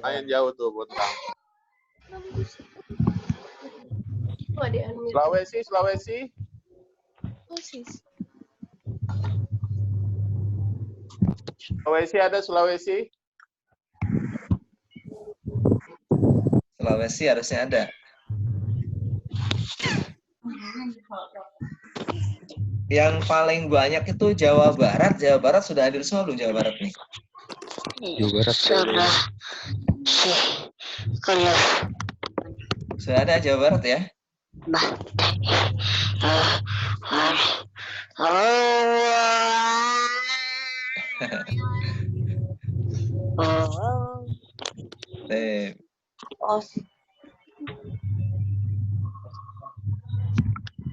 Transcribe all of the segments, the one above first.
Main jauh tuh Botang. Sulawesi. Sulawesi ada Sulawesi. Sulawesi harusnya ada. Yang paling banyak itu Jawa Barat. Jawa Barat sudah hadir semua belum Jawa Barat nih? Jawa Barat. Sudah ada Jawa Barat ya?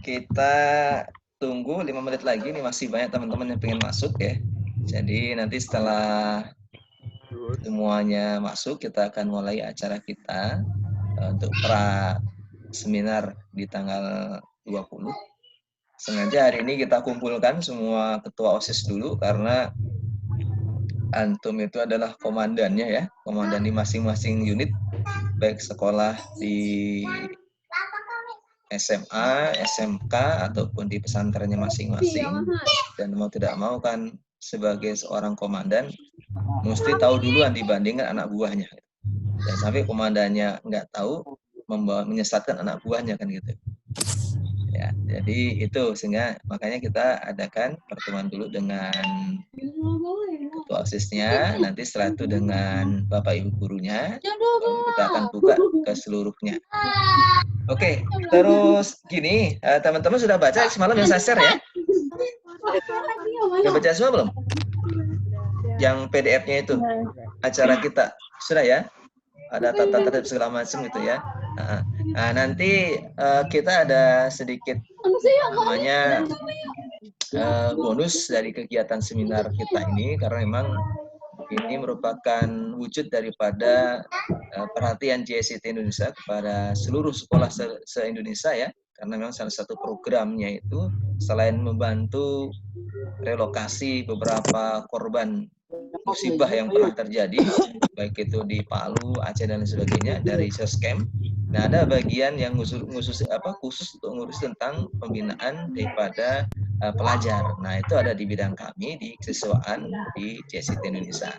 Kita tunggu 5 menit lagi nih, masih banyak teman-teman yang pengen masuk ya. Jadi nanti setelah semuanya masuk, kita akan mulai acara kita untuk pra seminar di tanggal 20. Sengaja hari ini kita kumpulkan semua ketua OSIS dulu karena antum itu adalah komandannya ya, komandan di masing-masing unit, baik sekolah di SMA, SMK, ataupun di pesantrennya masing-masing. Dan mau tidak mau kan sebagai seorang komandan, mesti tahu duluan dibandingkan anak buahnya. Dan sampai komandannya nggak tahu, menyesatkan anak buahnya kan gitu. Ya, jadi itu sehingga makanya kita adakan pertemuan dulu dengan ketua OSIS-nya, nanti setelah itu dengan Bapak Ibu gurunya, kita akan buka ke seluruhnya. Oke, terus gini, teman-teman sudah baca semalam yang saya share ya? Sudah baca semua belum? Yang PDF-nya itu, acara kita, sudah ya? Ada tata tertib segala macam gitu ya. Nah, nanti kita ada sedikit namanya bonus dari kegiatan seminar kita ini karena memang ini merupakan wujud daripada perhatian JSIT Indonesia kepada seluruh sekolah se-Indonesia ya, karena memang salah satu programnya itu selain membantu relokasi beberapa korban musibah yang pernah terjadi, baik itu di Palu, Aceh dan sebagainya dari Sescam. Nah, ada bagian yang khusus untuk ngurus tentang pembinaan daripada pelajar. Nah, itu ada di bidang kami di kesiswaan di JSIT Indonesia.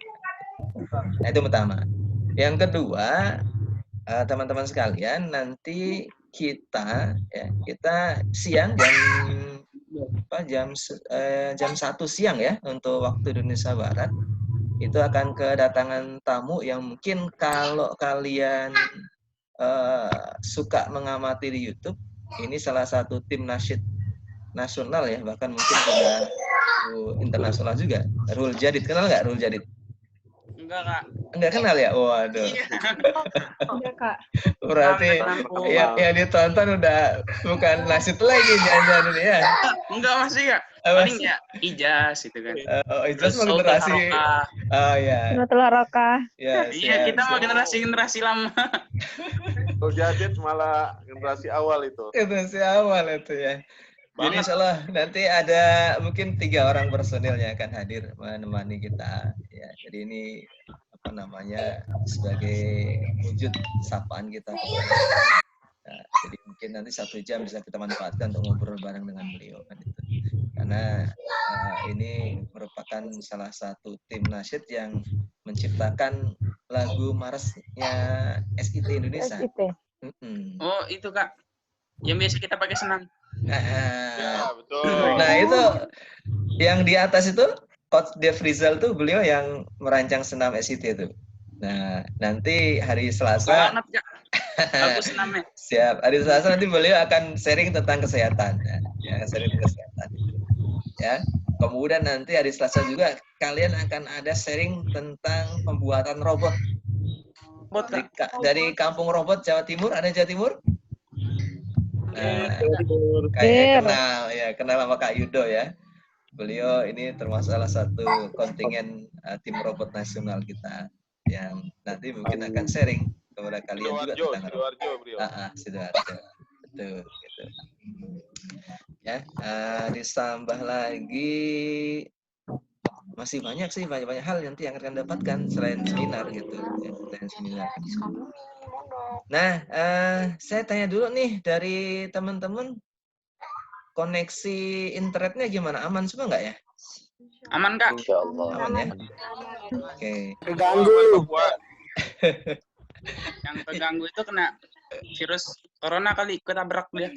Nah, itu pertama. Yang kedua, teman-teman sekalian, nanti kita siang jam 1 siang ya untuk waktu Indonesia Barat itu akan kedatangan tamu yang mungkin kalau kalian suka mengamati di YouTube, ini salah satu tim nasyid nasional ya, bahkan mungkin sudah internasional juga. Rul Jadid, kenal nggak Rul Jadid? Enggak, Kak. Enggak kenal ya? Waduh. Enggak, Kak. Berarti yang ditonton udah bukan nasyid lagi jangan-jangan ini ya. Enggak masih ya. Paling ya Ijaz itu kan. Ijaz mah generasi. Oh ya. Sunatul Harokah. Ya, iya, kita mah generasi lama. Kalau Jadid malah generasi awal itu. Generasi awal itu ya. Jadi insyaallah nanti ada mungkin 3 orang personil yang akan hadir menemani kita ya. Jadi ini sebagai wujud sapaan kita kepada jadi mungkin nanti 1 jam bisa kita manfaatkan untuk ngobrol bareng dengan beliau kan itu. Karena ini merupakan salah satu tim nasyid yang menciptakan lagu Marsnya SIT Indonesia. SIT. Oh, itu Kak. Yang biasa kita pakai senam. Ya, betul. Nah, itu yang di atas itu Coach Dev Rizal tuh beliau yang merancang senam SIT itu. Nah, nanti hari Selasa Bagus senamnya. Siap. Hari Selasa nanti beliau akan sharing tentang kesehatan. Ya, sharing kesehatan. Ya. Kemudian nanti hari Selasa juga kalian akan ada sharing tentang pembuatan robot. Dari Kampung Robot Jawa Timur, ada Jawa Timur? Kayak kenal sama Kak Yudo ya. Beliau ini termasuk salah satu kontingen tim robot nasional kita yang nanti mungkin akan sharing kepada kalian juga tentang robot. Sidoarjo. Betul, gitu. Ya, ditambah lagi masih banyak sih, banyak hal nanti yang akan dapatkan selain seminar gitu ya, selain seminar. Nah, saya tanya dulu nih dari teman-teman, koneksi internetnya gimana? Aman semua nggak ya? Aman, Kak. Insya Allah. Aman ya? Oke. Keganggu. Yang terganggu itu kena virus corona kali, ketabrak dia.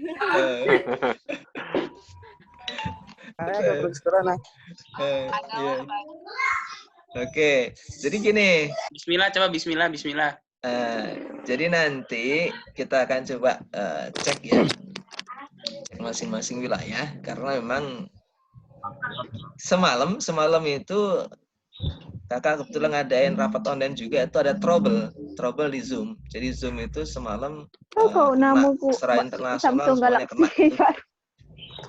Iya. Oke, jadi gini. Bismillah, coba bismillah, bismillah. Jadi nanti kita akan coba cek ya masing-masing wilayah, karena memang semalam itu kakak kebetulan ngadain rapat online juga, itu ada trouble di Zoom. Jadi Zoom itu semalam secara internasional semuanya kena.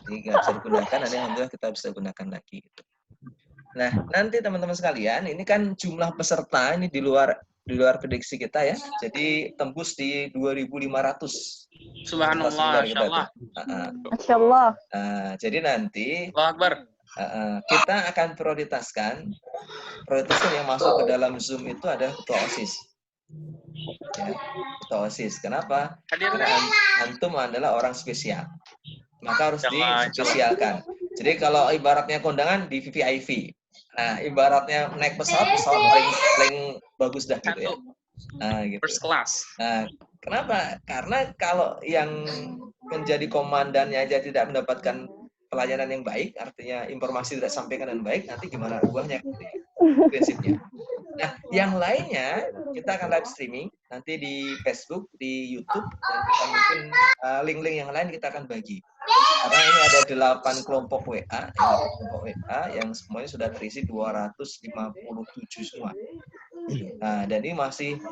Jadi nggak bisa digunakan, alhamdulillah kita bisa gunakan lagi. Nah, nanti teman-teman sekalian, ini kan jumlah peserta ini di luar prediksi kita ya. Jadi tembus di 2.500. Subhanallah, Masya Allah. Jadi nanti Allahu Akbar. Kita akan prioritaskan yang masuk ke dalam Zoom itu ada ketua OSIS. Ya, ketua OSIS. Kenapa? Karena antum adalah orang spesial. Maka harus dispesialkan. Jadi kalau ibaratnya kondangan di VVIP. Nah, ibaratnya naik pesawat paling bagus dah gitu ya. Nah, gitu. First class. Nah, kenapa? Karena kalau yang menjadi komandannya aja tidak mendapatkan pelayanan yang baik, artinya informasi tidak sampaikan dengan baik, nanti gimana buahnya gitu ya, prinsipnya. Nah, yang lainnya kita akan live streaming nanti di Facebook, di YouTube, dan kita mungkin link-link yang lain kita akan bagi. Karena ini ada 8 kelompok WA, yang semuanya sudah terisi 257 semua. Nah, dan ini masih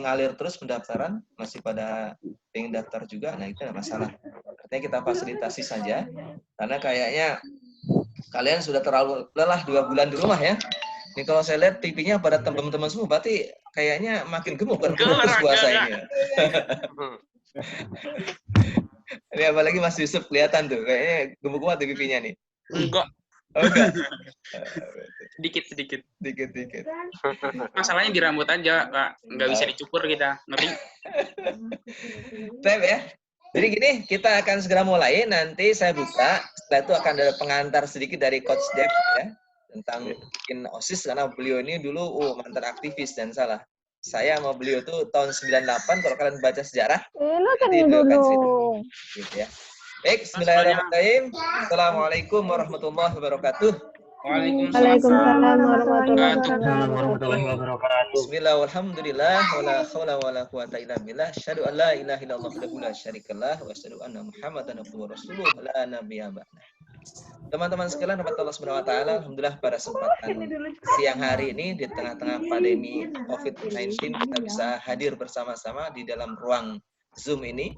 ngalir terus pendaftaran, masih pada pengen daftar juga. Nah, itu tidak masalah. Artinya kita fasilitasi saja, karena kayaknya kalian sudah terlalu lelah 2 bulan di rumah ya. Ini kalau saya lihat pipinya pada teman-teman semua, berarti kayaknya makin gemuk kan puasa ini ya. Ini apalagi Mas Yusuf kelihatan tuh, kayaknya gemuk banget di pipinya nih. Enggak. Oh, enggak. Sedikit. Masalahnya di rambut aja, Kak. Nggak bisa dicukur kita. Ngerti? Tep ya. Jadi gini, kita akan segera mulai. Nanti saya buka. Setelah itu akan ada pengantar sedikit dari Coach Dev ya, tentang bikin OSIS, karena beliau ini dulu mantan aktivis dan salah. Saya sama beliau tuh tahun 98, kalau kalian baca sejarah. Nanti beliau akan cerita. Gitu ya. Baik, bismillahirrahmanirrahim. Assalamualaikum warahmatullahi wabarakatuh. Waalaikumsalam warahmatullahi wabarakatuh. Bismillah, walhamdulillah, wala khawla wala quwata illa billah. Asyhadu an la ilaha illallah wahdahu la syarikalah, wa asyhadu anna Muhammadan abduhu wa rasuluh la nabiyya ba'dah. Teman-teman sekalian, rahmat Allah Subhanahu wa taala, alhamdulillah pada kesempatan siang hari ini di tengah-tengah pandemi COVID-19 kita bisa hadir bersama-sama di dalam ruang Zoom ini.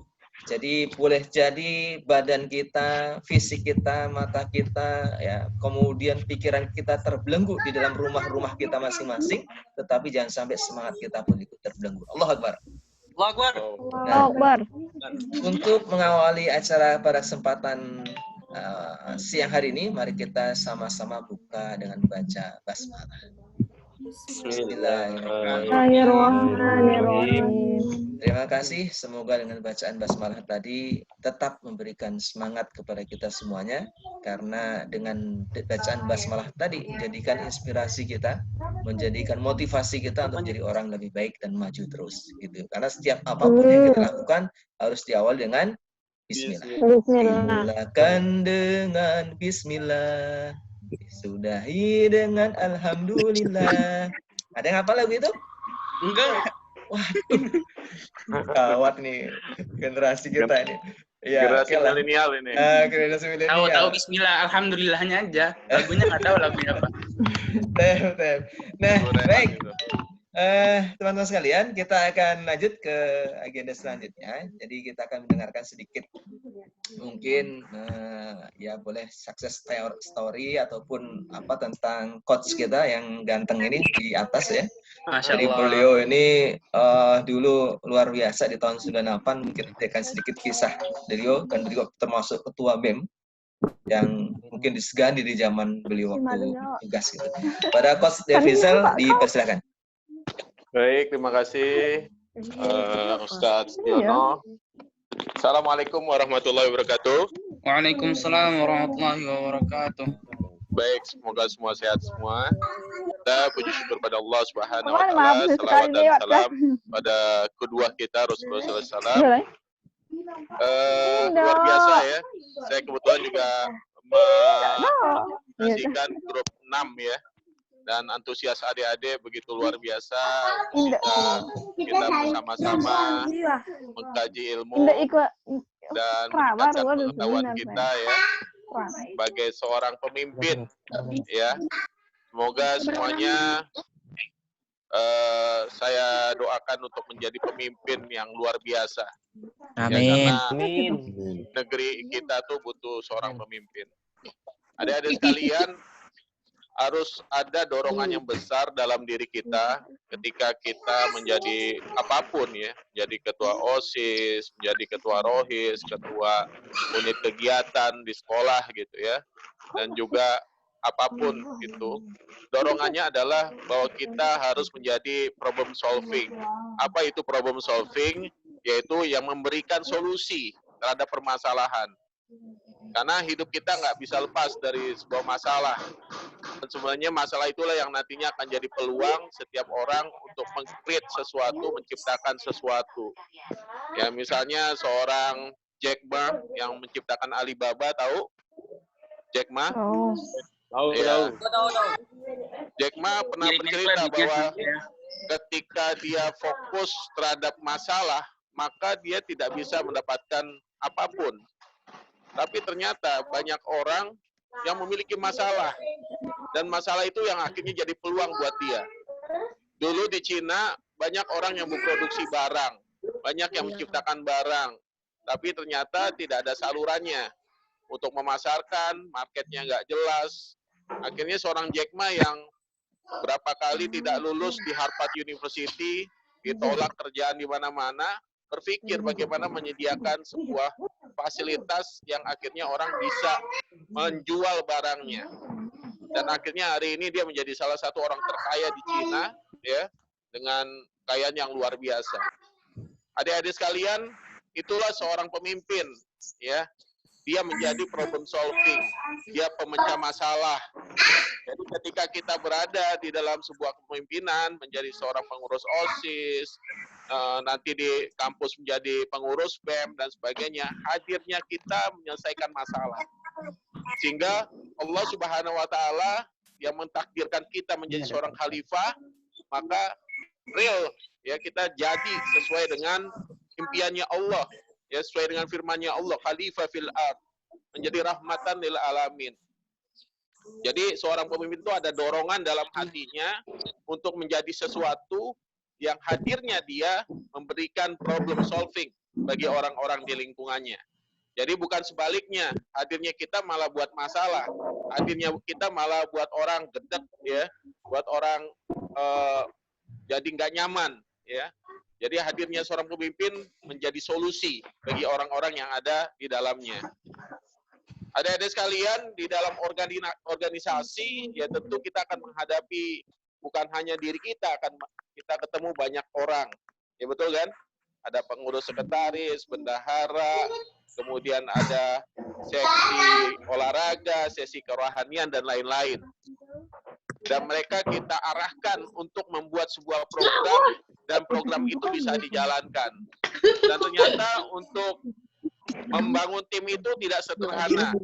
Jadi boleh jadi badan kita, fisik kita, mata kita, ya, kemudian pikiran kita terbelenggu di dalam rumah-rumah kita masing-masing, tetapi jangan sampai semangat kita pun ikut terbelenggu. Allahu Akbar. Allahu Akbar. Akbar. Untuk mengawali acara pada kesempatan siang hari ini, mari kita sama-sama buka dengan baca basmalah. Bismillahirrahmanirrahim. Terima kasih, semoga dengan bacaan basmalah tadi tetap memberikan semangat kepada kita semuanya, karena dengan bacaan basmalah tadi menjadikan inspirasi kita, menjadikan motivasi kita untuk menjadi orang lebih baik dan maju terus gitu. Karena setiap apapun yang kita lakukan harus diawali dengan bismillah. Silakan dengan bismillah, disudahi dengan alhamdulillah. Ada yang hafal lagu itu? Enggak. Waduh, gawat nih generasi kita ini. Ya, generasi milenial ini. Generasi milenial. Tahu bismillah, alhamdulillahnya aja. Lagunya nggak tahu lagunya apa. Nah, baik. Teman-teman sekalian, kita akan lanjut ke agenda selanjutnya. Jadi kita akan mendengarkan sedikit, mungkin ya boleh success story ataupun apa tentang coach kita yang ganteng ini di atas ya. Masya Jadi Allah. beliau ini dulu luar biasa di tahun 98. Mungkin akan sedikit kisah beliau, kan beliau termasuk ketua BEM yang mungkin disegani di zaman beliau waktu tugas gitu. Pada Coach Devizal dipersilakan. Baik, terima kasih Ustadz Yono. Assalamualaikum warahmatullahi wabarakatuh. Waalaikumsalam warahmatullahi wabarakatuh. Baik, semoga semua sehat semua. Kita puji syukur pada Allah Subhanahu wa taala. Salawat dan salam pada kedua kita Rasulullah SAW. Luar biasa ya. Saya kebetulan juga menyaksikan grup 6 ya. Dan antusias adik-adik begitu luar biasa. Kita bersama-sama mengkaji ilmu dan meningkatkan pengetahuan kita ya sebagai seorang pemimpin ya. Semoga semuanya saya doakan untuk menjadi pemimpin yang luar biasa. Amin. Ya, karena negeri kita tuh butuh seorang pemimpin. Adik-adik sekalian, harus ada dorongan yang besar dalam diri kita ketika kita menjadi apapun ya, menjadi ketua OSIS, menjadi ketua ROHIS, ketua unit kegiatan di sekolah gitu ya, dan juga apapun itu. Dorongannya adalah bahwa kita harus menjadi problem solving. Apa itu problem solving? Yaitu yang memberikan solusi terhadap permasalahan. Karena hidup kita nggak bisa lepas dari sebuah masalah. Dan sebenarnya masalah itulah yang nantinya akan jadi peluang setiap orang untuk meng-create sesuatu, menciptakan sesuatu. Ya, misalnya seorang Jack Ma yang menciptakan Alibaba, tahu? Jack Ma? Tahu. Jack Ma pernah bercerita bahwa ketika dia fokus terhadap masalah, maka dia tidak bisa mendapatkan apapun. Tapi ternyata banyak orang yang memiliki masalah. Dan masalah itu yang akhirnya jadi peluang buat dia. Dulu di Cina, banyak orang yang memproduksi barang. Banyak yang menciptakan barang. Tapi ternyata tidak ada salurannya. Untuk memasarkan, marketnya nggak jelas. Akhirnya seorang Jack Ma yang berapa kali tidak lulus di Harvard University, ditolak kerjaan di mana-mana, berpikir bagaimana menyediakan sebuah fasilitas yang akhirnya orang bisa menjual barangnya. Dan akhirnya hari ini dia menjadi salah satu orang terkaya di Cina ya, dengan kekayaan yang luar biasa. Adik-adik sekalian, itulah seorang pemimpin ya. Dia menjadi problem solving, dia pemecah masalah. Jadi ketika kita berada di dalam sebuah kepemimpinan, menjadi seorang pengurus OSIS, nanti di kampus menjadi pengurus BEM dan sebagainya, hadirnya kita menyelesaikan masalah. Sehingga Allah Subhanahu wa taala yang mentakdirkan kita menjadi seorang khalifah, maka real ya kita jadi sesuai dengan impiannya Allah, ya sesuai dengan firman-Nya Allah, khalifah fil ard, menjadi rahmatan lil alamin. Jadi seorang pemimpin itu ada dorongan dalam hatinya untuk menjadi sesuatu yang hadirnya dia memberikan problem solving bagi orang-orang di lingkungannya. Jadi bukan sebaliknya, hadirnya kita malah buat masalah, hadirnya kita malah buat orang gedek ya, buat orang jadi nggak nyaman ya. Jadi hadirnya seorang pemimpin menjadi solusi bagi orang-orang yang ada di dalamnya. Adik-adik sekalian, di dalam organisasi ya tentu kita akan menghadapi bukan hanya diri kita, akan kita ketemu banyak orang. Ya betul kan? Ada pengurus sekretaris, bendahara, kemudian ada sesi olahraga, sesi kerohanian dan lain-lain. Dan mereka kita arahkan untuk membuat sebuah program dan program itu bisa dijalankan. Dan ternyata untuk membangun tim itu tidak sederhana.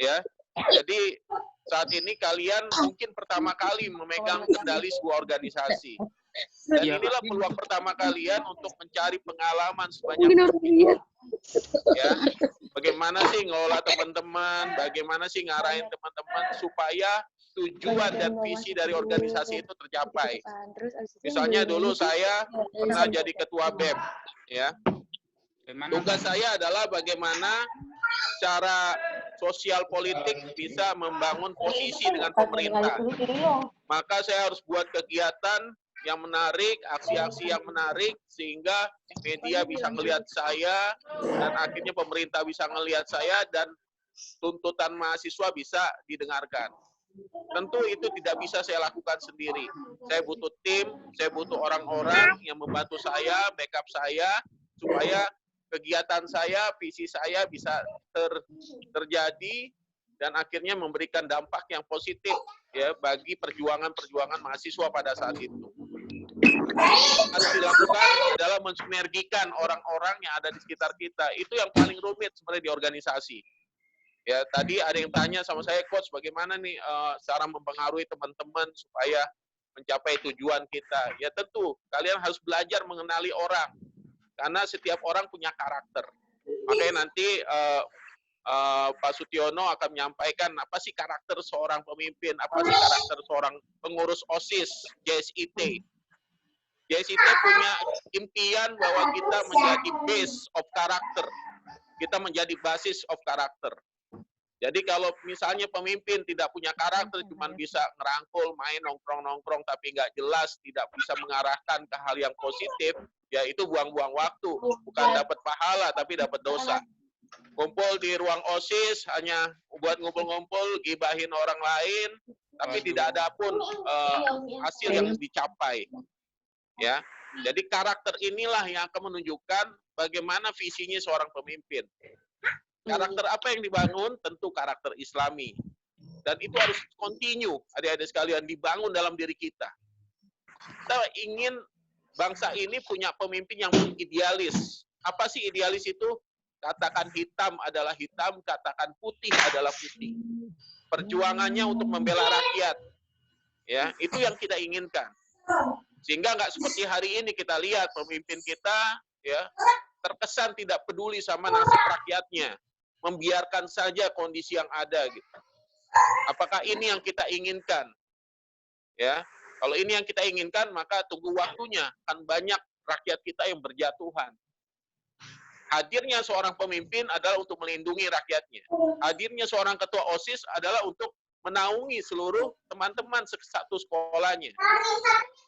Ya. Jadi saat ini kalian mungkin pertama kali memegang kendali sebuah organisasi. Dan inilah peluang pertama kalian untuk mencari pengalaman sebanyak mungkin. Ya, bagaimana sih ngelola teman-teman, bagaimana sih ngarahin teman-teman supaya tujuan dan visi dari organisasi itu tercapai. Misalnya dulu saya pernah jadi ketua BEM, ya. Tugas saya adalah bagaimana cara sosial politik bisa membangun posisi dengan pemerintah. Maka saya harus buat kegiatan yang menarik, aksi-aksi yang menarik, sehingga media bisa melihat saya, dan akhirnya pemerintah bisa melihat saya, dan tuntutan mahasiswa bisa didengarkan. Tentu itu tidak bisa saya lakukan sendiri. Saya butuh tim, saya butuh orang-orang yang membantu saya, backup saya, supaya kegiatan saya, visi saya bisa terjadi dan akhirnya memberikan dampak yang positif ya bagi perjuangan-perjuangan mahasiswa pada saat itu. Harus dilakukan adalah mensinergikan orang-orang yang ada di sekitar kita. Itu yang paling rumit sebenarnya di organisasi. Ya, tadi ada yang tanya sama saya, Coach, bagaimana nih cara mempengaruhi teman-teman supaya mencapai tujuan kita. Ya tentu, kalian harus belajar mengenali orang. Karena setiap orang punya karakter. Makanya nanti Pak Sutiono akan menyampaikan apa sih karakter seorang pemimpin, apa sih karakter seorang pengurus OSIS, JSIT. JSIT punya impian bahwa kita menjadi base of character. Kita menjadi basis of character. Jadi kalau misalnya pemimpin tidak punya karakter, cuma bisa ngerangkul, main, nongkrong-nongkrong, tapi nggak jelas, tidak bisa mengarahkan ke hal yang positif, ya itu buang-buang waktu. Bukan dapat pahala, tapi dapat dosa. Kumpul di ruang OSIS, hanya buat ngumpul-ngumpul, gibahin orang lain, tapi tidak ada pun hasil yang dicapai. Ya, jadi karakter inilah yang akan menunjukkan bagaimana visinya seorang pemimpin. Karakter apa yang dibangun? Tentu karakter Islami. Dan itu harus continue, adik-adik sekalian, dibangun dalam diri kita. Kita ingin bangsa ini punya pemimpin yang idealis. Apa sih idealis itu? Katakan hitam adalah hitam, katakan putih adalah putih. Perjuangannya untuk membela rakyat. Ya, itu yang kita inginkan. Sehingga nggak seperti hari ini kita lihat pemimpin kita ya terkesan tidak peduli sama nasib rakyatnya. Membiarkan saja kondisi yang ada gitu. Apakah ini yang kita inginkan? Ya, kalau ini yang kita inginkan, maka tunggu waktunya akan banyak rakyat kita yang berjatuhan. Hadirnya seorang pemimpin adalah untuk melindungi rakyatnya. Hadirnya seorang ketua OSIS adalah untuk menaungi seluruh teman-teman satu sekolahnya.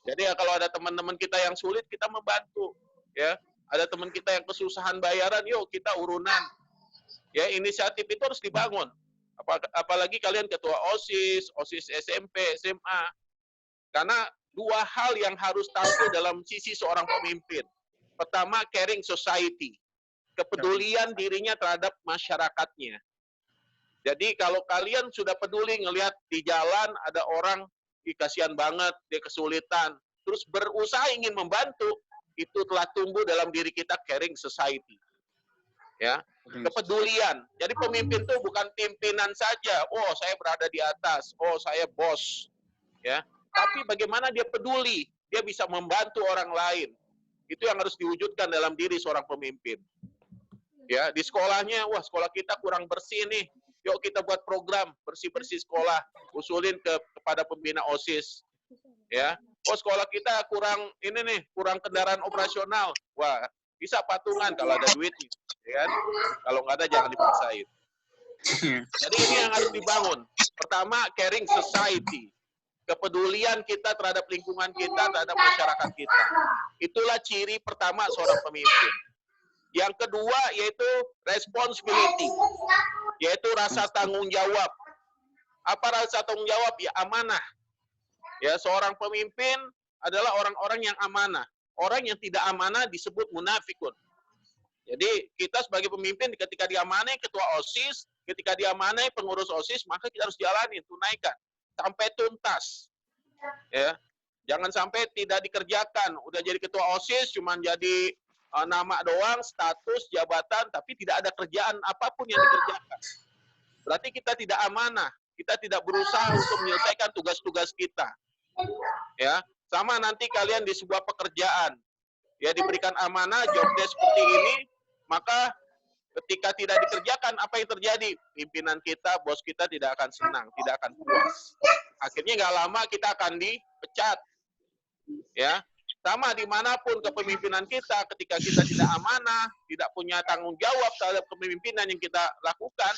Jadi ya kalau ada teman-teman kita yang sulit, kita membantu. Ya, ada teman kita yang kesusahan bayaran, yuk kita urunan. Ya, inisiatif itu harus dibangun. Apalagi kalian ketua OSIS, OSIS SMP, SMA. Karena dua hal yang harus tampil dalam sisi seorang pemimpin. Pertama, caring society. Kepedulian dirinya terhadap masyarakatnya. Jadi kalau kalian sudah peduli ngelihat di jalan ada orang, kasihan banget, dia kesulitan, terus berusaha ingin membantu, itu telah tumbuh dalam diri kita caring society. Ya, kepedulian. Jadi pemimpin itu bukan pimpinan saja. Oh, saya berada di atas. Oh, saya bos. Ya, tapi bagaimana dia peduli, dia bisa membantu orang lain. Itu yang harus diwujudkan dalam diri seorang pemimpin. Ya, di sekolahnya, wah sekolah kita kurang bersih nih. Yuk kita buat program bersih-bersih sekolah, usulin kepada pembina OSIS. Ya, oh sekolah kita kurang ini nih, kurang kendaraan operasional. Wah, bisa patungan kalau ada duitnya, ya kan? Kalau nggak ada jangan dipaksain. Jadi ini yang harus dibangun. Pertama, caring society. Kepedulian kita terhadap lingkungan kita, terhadap masyarakat kita. Itulah ciri pertama seorang pemimpin. Yang kedua yaitu responsibility, yaitu rasa tanggung jawab. Apa rasa tanggung jawab? Ya amanah. Ya, seorang pemimpin adalah orang-orang yang amanah. Orang yang tidak amanah disebut munafikun. Jadi kita sebagai pemimpin ketika diamanai ketua OSIS, ketika diamanai pengurus OSIS, maka kita harus jalani, tunaikan sampai tuntas. Ya, jangan sampai tidak dikerjakan. Udah jadi ketua OSIS cuma jadi nama doang, status, jabatan, tapi tidak ada kerjaan apapun yang dikerjakan. Berarti kita tidak amanah, kita tidak berusaha untuk menyelesaikan tugas-tugas kita. Ya, sama nanti kalian di sebuah pekerjaan, ya diberikan amanah, job desk seperti ini, maka ketika tidak dikerjakan, apa yang terjadi? Pimpinan kita, bos kita tidak akan senang, tidak akan puas. Akhirnya nggak lama kita akan dipecat. Ya, sama dimanapun kepemimpinan kita, ketika kita tidak amanah, tidak punya tanggung jawab terhadap kepemimpinan yang kita lakukan,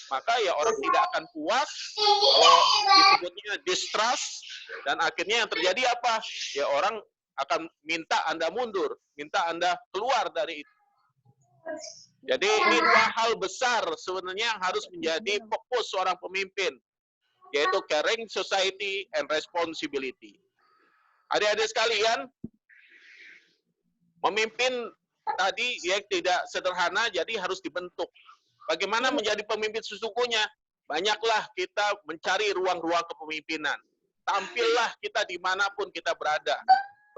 maka ya orang tidak akan puas, kalau disebutnya distrust, dan akhirnya yang terjadi apa? Ya orang akan minta Anda mundur, minta Anda keluar dari itu. Jadi ini dua hal besar sebenarnya yang harus menjadi fokus seorang pemimpin, yaitu caring society and responsibility. Adik-adik sekalian, memimpin tadi ya tidak sederhana, jadi harus dibentuk. Bagaimana menjadi pemimpin sesungguhnya? Banyaklah kita mencari ruang-ruang kepemimpinan. Tampillah kita dimanapun kita berada.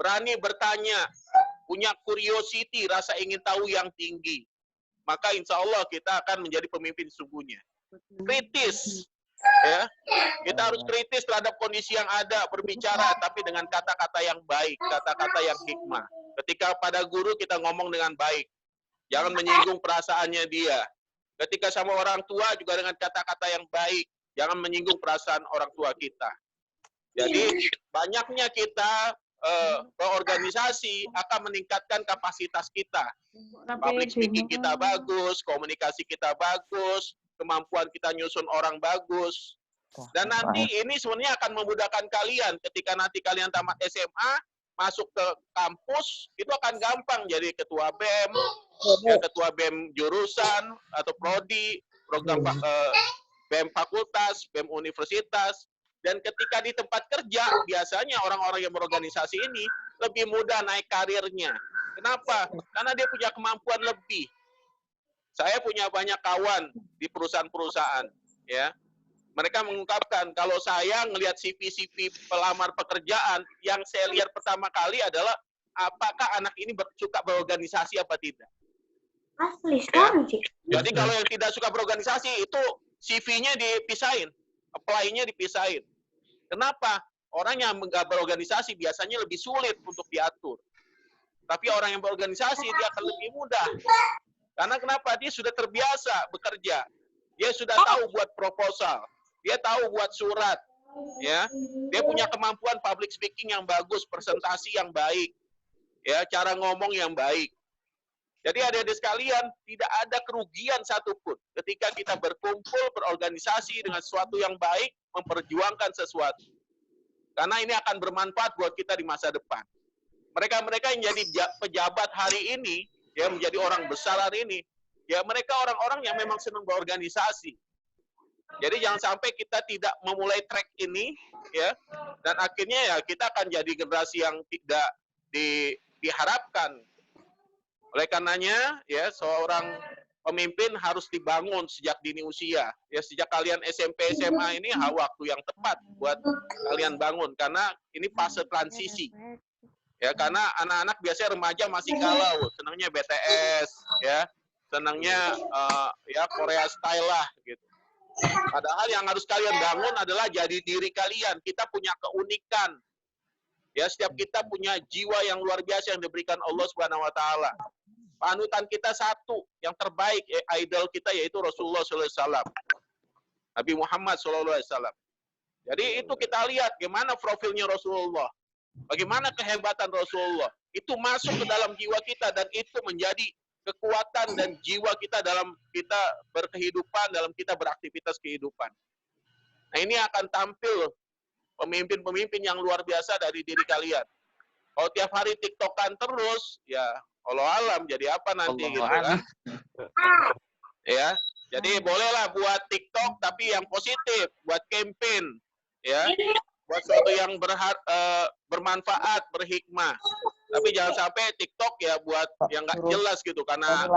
Berani bertanya, punya curiosity, rasa ingin tahu yang tinggi. Maka insya Allah kita akan menjadi pemimpin sesungguhnya. Kritis, ya, kita harus kritis terhadap kondisi yang ada, berbicara tapi dengan kata-kata yang baik, kata-kata yang hikmah. Ketika pada guru kita ngomong dengan baik, jangan menyinggung perasaannya dia. Ketika sama orang tua juga dengan kata-kata yang baik, jangan menyinggung perasaan orang tua kita. Jadi banyaknya kita berorganisasi akan meningkatkan kapasitas kita. Public speaking kita bagus, komunikasi kita bagus, kemampuan kita nyusun orang bagus. Dan nanti ini sebenarnya akan memudahkan kalian ketika nanti kalian tamat SMA, masuk ke kampus, itu akan gampang jadi ketua BEM, ya, ketua BEM jurusan atau prodi, program BEM fakultas, BEM universitas. Dan ketika di tempat kerja, biasanya orang-orang yang berorganisasi ini lebih mudah naik karirnya. Kenapa? Karena dia punya kemampuan lebih. Saya punya banyak kawan di perusahaan-perusahaan, ya. Mereka mengungkapkan, kalau saya ngelihat CV-CV pelamar pekerjaan, yang saya lihat pertama kali adalah apakah anak ini suka berorganisasi apa tidak. Asli sekarang sih. Jadi kalau yang tidak suka berorganisasi, itu CV-nya dipisahin, apply-nya dipisahin. Kenapa? Orang yang nggak berorganisasi biasanya lebih sulit untuk diatur. Tapi orang yang berorganisasi, dia akan lebih mudah. Karena kenapa? Dia sudah terbiasa bekerja. Dia sudah tahu buat proposal. Dia tahu buat surat. Ya, dia punya kemampuan public speaking yang bagus, presentasi yang baik. Ya, cara ngomong yang baik. Jadi adik-adik sekalian, tidak ada kerugian satupun ketika kita berkumpul, berorganisasi dengan sesuatu yang baik, memperjuangkan sesuatu. Karena ini akan bermanfaat buat kita di masa depan. Mereka-mereka yang jadi pejabat hari ini, ya menjadi orang besar hari ini, ya mereka orang-orang yang memang senang berorganisasi. Jadi jangan sampai kita tidak memulai track ini, ya, dan akhirnya ya kita akan jadi generasi yang tidak diharapkan. Oleh karenanya, ya seorang pemimpin harus dibangun sejak dini usia. Ya sejak kalian SMP, SMA ini waktu yang tepat buat kalian bangun karena ini fase transisi. Ya karena anak-anak biasanya remaja masih galau, senangnya BTS, ya, senangnya ya Korea style lah gitu. Padahal yang harus kalian bangun adalah jadi diri kalian. Kita punya keunikan. Ya setiap kita punya jiwa yang luar biasa yang diberikan Allah Subhanahu wa taala. Panutan kita satu, yang terbaik, idol kita yaitu Rasulullah SAW. Nabi Muhammad SAW. Jadi itu kita lihat bagaimana profilnya Rasulullah. Bagaimana kehebatan Rasulullah. Itu masuk ke dalam jiwa kita dan itu menjadi kekuatan dan jiwa kita dalam kita berkehidupan, dalam kita beraktivitas kehidupan. Nah ini akan tampil pemimpin-pemimpin yang luar biasa dari diri kalian. Kalau tiap hari TikTokan terus, ya Allah alam jadi apa nanti gitu kan? Ya, jadi bolehlah buat TikTok tapi yang positif, buat campaign, ya, buat sesuatu yang bermanfaat, berhikmah. Tapi jangan sampai TikTok ya buat yang nggak jelas gitu karena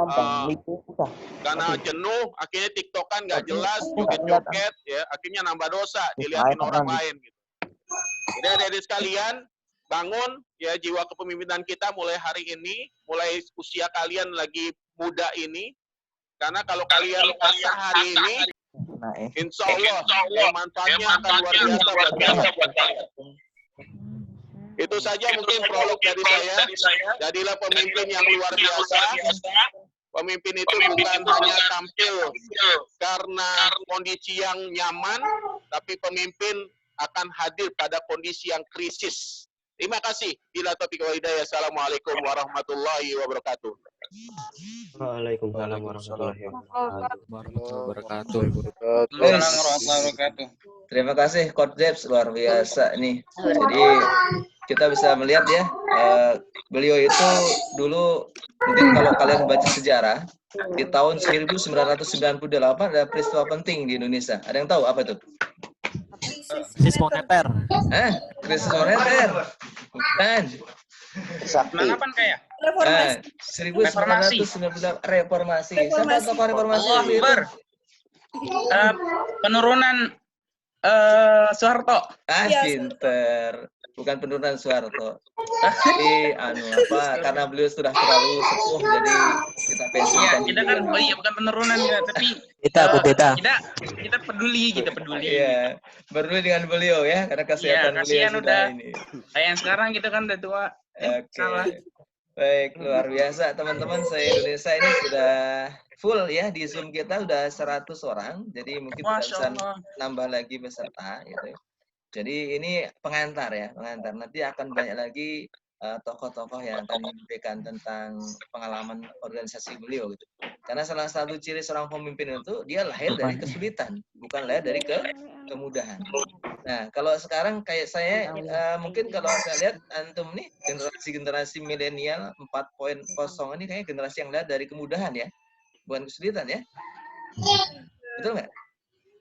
jenuh, akhirnya TikTokan nggak jelas, joget-joget, ya, akhirnya nambah dosa, dilihatin orang lain gitu. Jadi adik-adik sekalian, bangun ya jiwa kepemimpinan kita mulai hari ini, mulai usia kalian lagi muda ini. Karena kalau kalian asah hari ini, insya Allah manfaatnya akan luar biasa buat kalian. Itu saja mungkin prolog dari saya. Jadilah pemimpin yang luar biasa. Pemimpin itu bukan hanya tampil karena kondisi yang nyaman, tapi pemimpin akan hadir pada kondisi yang krisis. Terima kasih. Bila taufiq wal hidayah. Assalamualaikum warahmatullahi wabarakatuh. Waalaikumsalam warahmatullahi wabarakatuh. Terima kasih Coach Jeps, luar biasa nih. Jadi kita bisa melihat ya, beliau itu dulu mungkin kalau kalian baca sejarah, Di tahun 1998 ada peristiwa penting di Indonesia. Ada yang tahu apa itu? Krisis moneter. Krisis moneter. Bukan. Sakti. 98 kayak. 1998 reformasi. Siapa tokoh reformasi Allah itu? Akbar. Penurunan Soeharto. Pinter. Bukan penurunan Soeharto. Tapi karena beliau sudah terlalu sepuh, jadi kita Iya, pensiunkan kita kan bukan penurunan ya, tapi kita peduli. Iya, peduli dengan beliau ya, karena kesehatan beliau kasihan sudah udah. ini. Kayak yang sekarang kita kan udah tua. Salah. Baik, luar biasa teman-teman, saya Indonesia ini sudah full ya, di Zoom kita udah 100 orang, jadi mungkin tidak bisa nambah lagi peserta gitu. Jadi ini pengantar ya, pengantar. Nanti akan banyak lagi tokoh-tokoh yang akan menyampaikan tentang pengalaman organisasi beliau gitu. Karena salah satu ciri seorang pemimpin itu dia lahir dari kesulitan, bukan lahir dari kemudahan. Nah, kalau sekarang kayak saya mungkin kalau saya lihat antum nih generasi milenial 4.0 ini kayak generasi yang lahir dari kemudahan ya, bukan kesulitan ya. Betul nggak?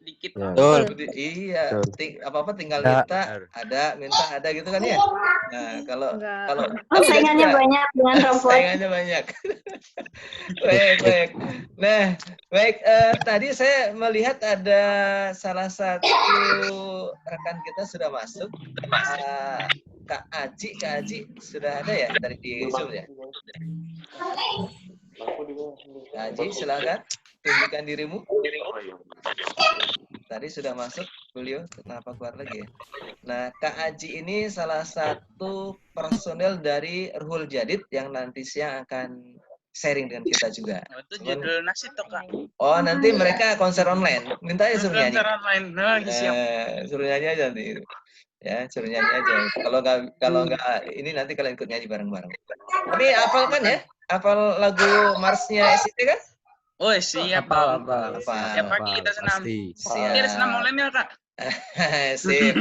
Dikit. Betul. Iya, apa-apa tinggal minta ada gitu kan ya. Nah, kalau saingannya banyak dengan robot. Saingannya banyak. Baik. Nah, baik, tadi saya melihat ada salah satu rekan kita sudah masuk. Kak Aji sudah ada ya dari di Zoom ya? Kak Aji, silakan tunjukkan dirimu. Tadi sudah masuk beliau, kenapa keluar lagi ya? Nah, Kak Aji ini salah satu personel dari Ruhul Jadid yang nanti siang akan sharing dengan kita juga. Itu judul nasi tuh, Kak. Oh, nanti mereka konser online. Minta ya suruh nyanyi. Konser online. Siap. Suruh nyanyi aja nanti. Ya, suruh nyanyi aja. Kalau nggak ini nanti kalian ikut nyanyi bareng-bareng. Tapi hafal kan ya? Hafal lagu Marsnya SIT kan? Oh, siap, Bang. Tiap pagi kita senam. Siap. Kita senam milenial, Kak. Sip.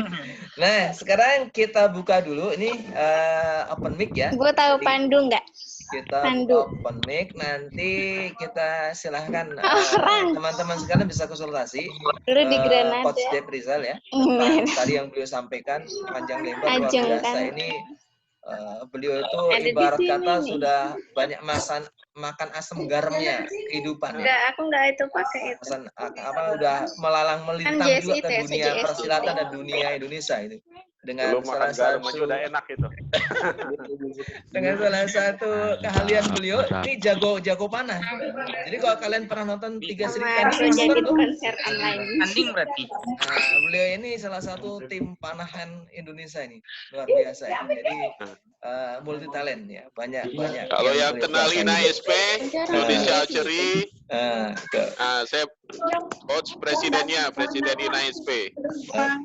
Nah, sekarang kita buka dulu ini open mic ya. Gue tahu Pandu nggak? Kita Pandu. open mic, nanti kita silahkan teman-teman sekalian bisa konsultasi. Dulu di Granada. Coach Dep Rizal ya. Tentang tadi yang beliau sampaikan panjang lebar luar biasa ini. Beliau itu ibarat kata sudah banyak makan asam garamnya kehidupan. Aku nggak itu pakai itu. Udah melalang melintang juga ke dunia persilatan dan dunia Indonesia itu. Dengan salah satu udah enak itu. Dengan salah satu keahlian beliau, ini jago panah. Jadi kalau kalian pernah nonton 3 Sri Kandi Jadi konser online. Tanding berarti. Beliau ini salah satu tim panahan Indonesia ini luar biasa ya. Jadi multi talent ya, banyak. Kalau yang kenal INASP, Indonesia Archery, saya coach presiden INASP.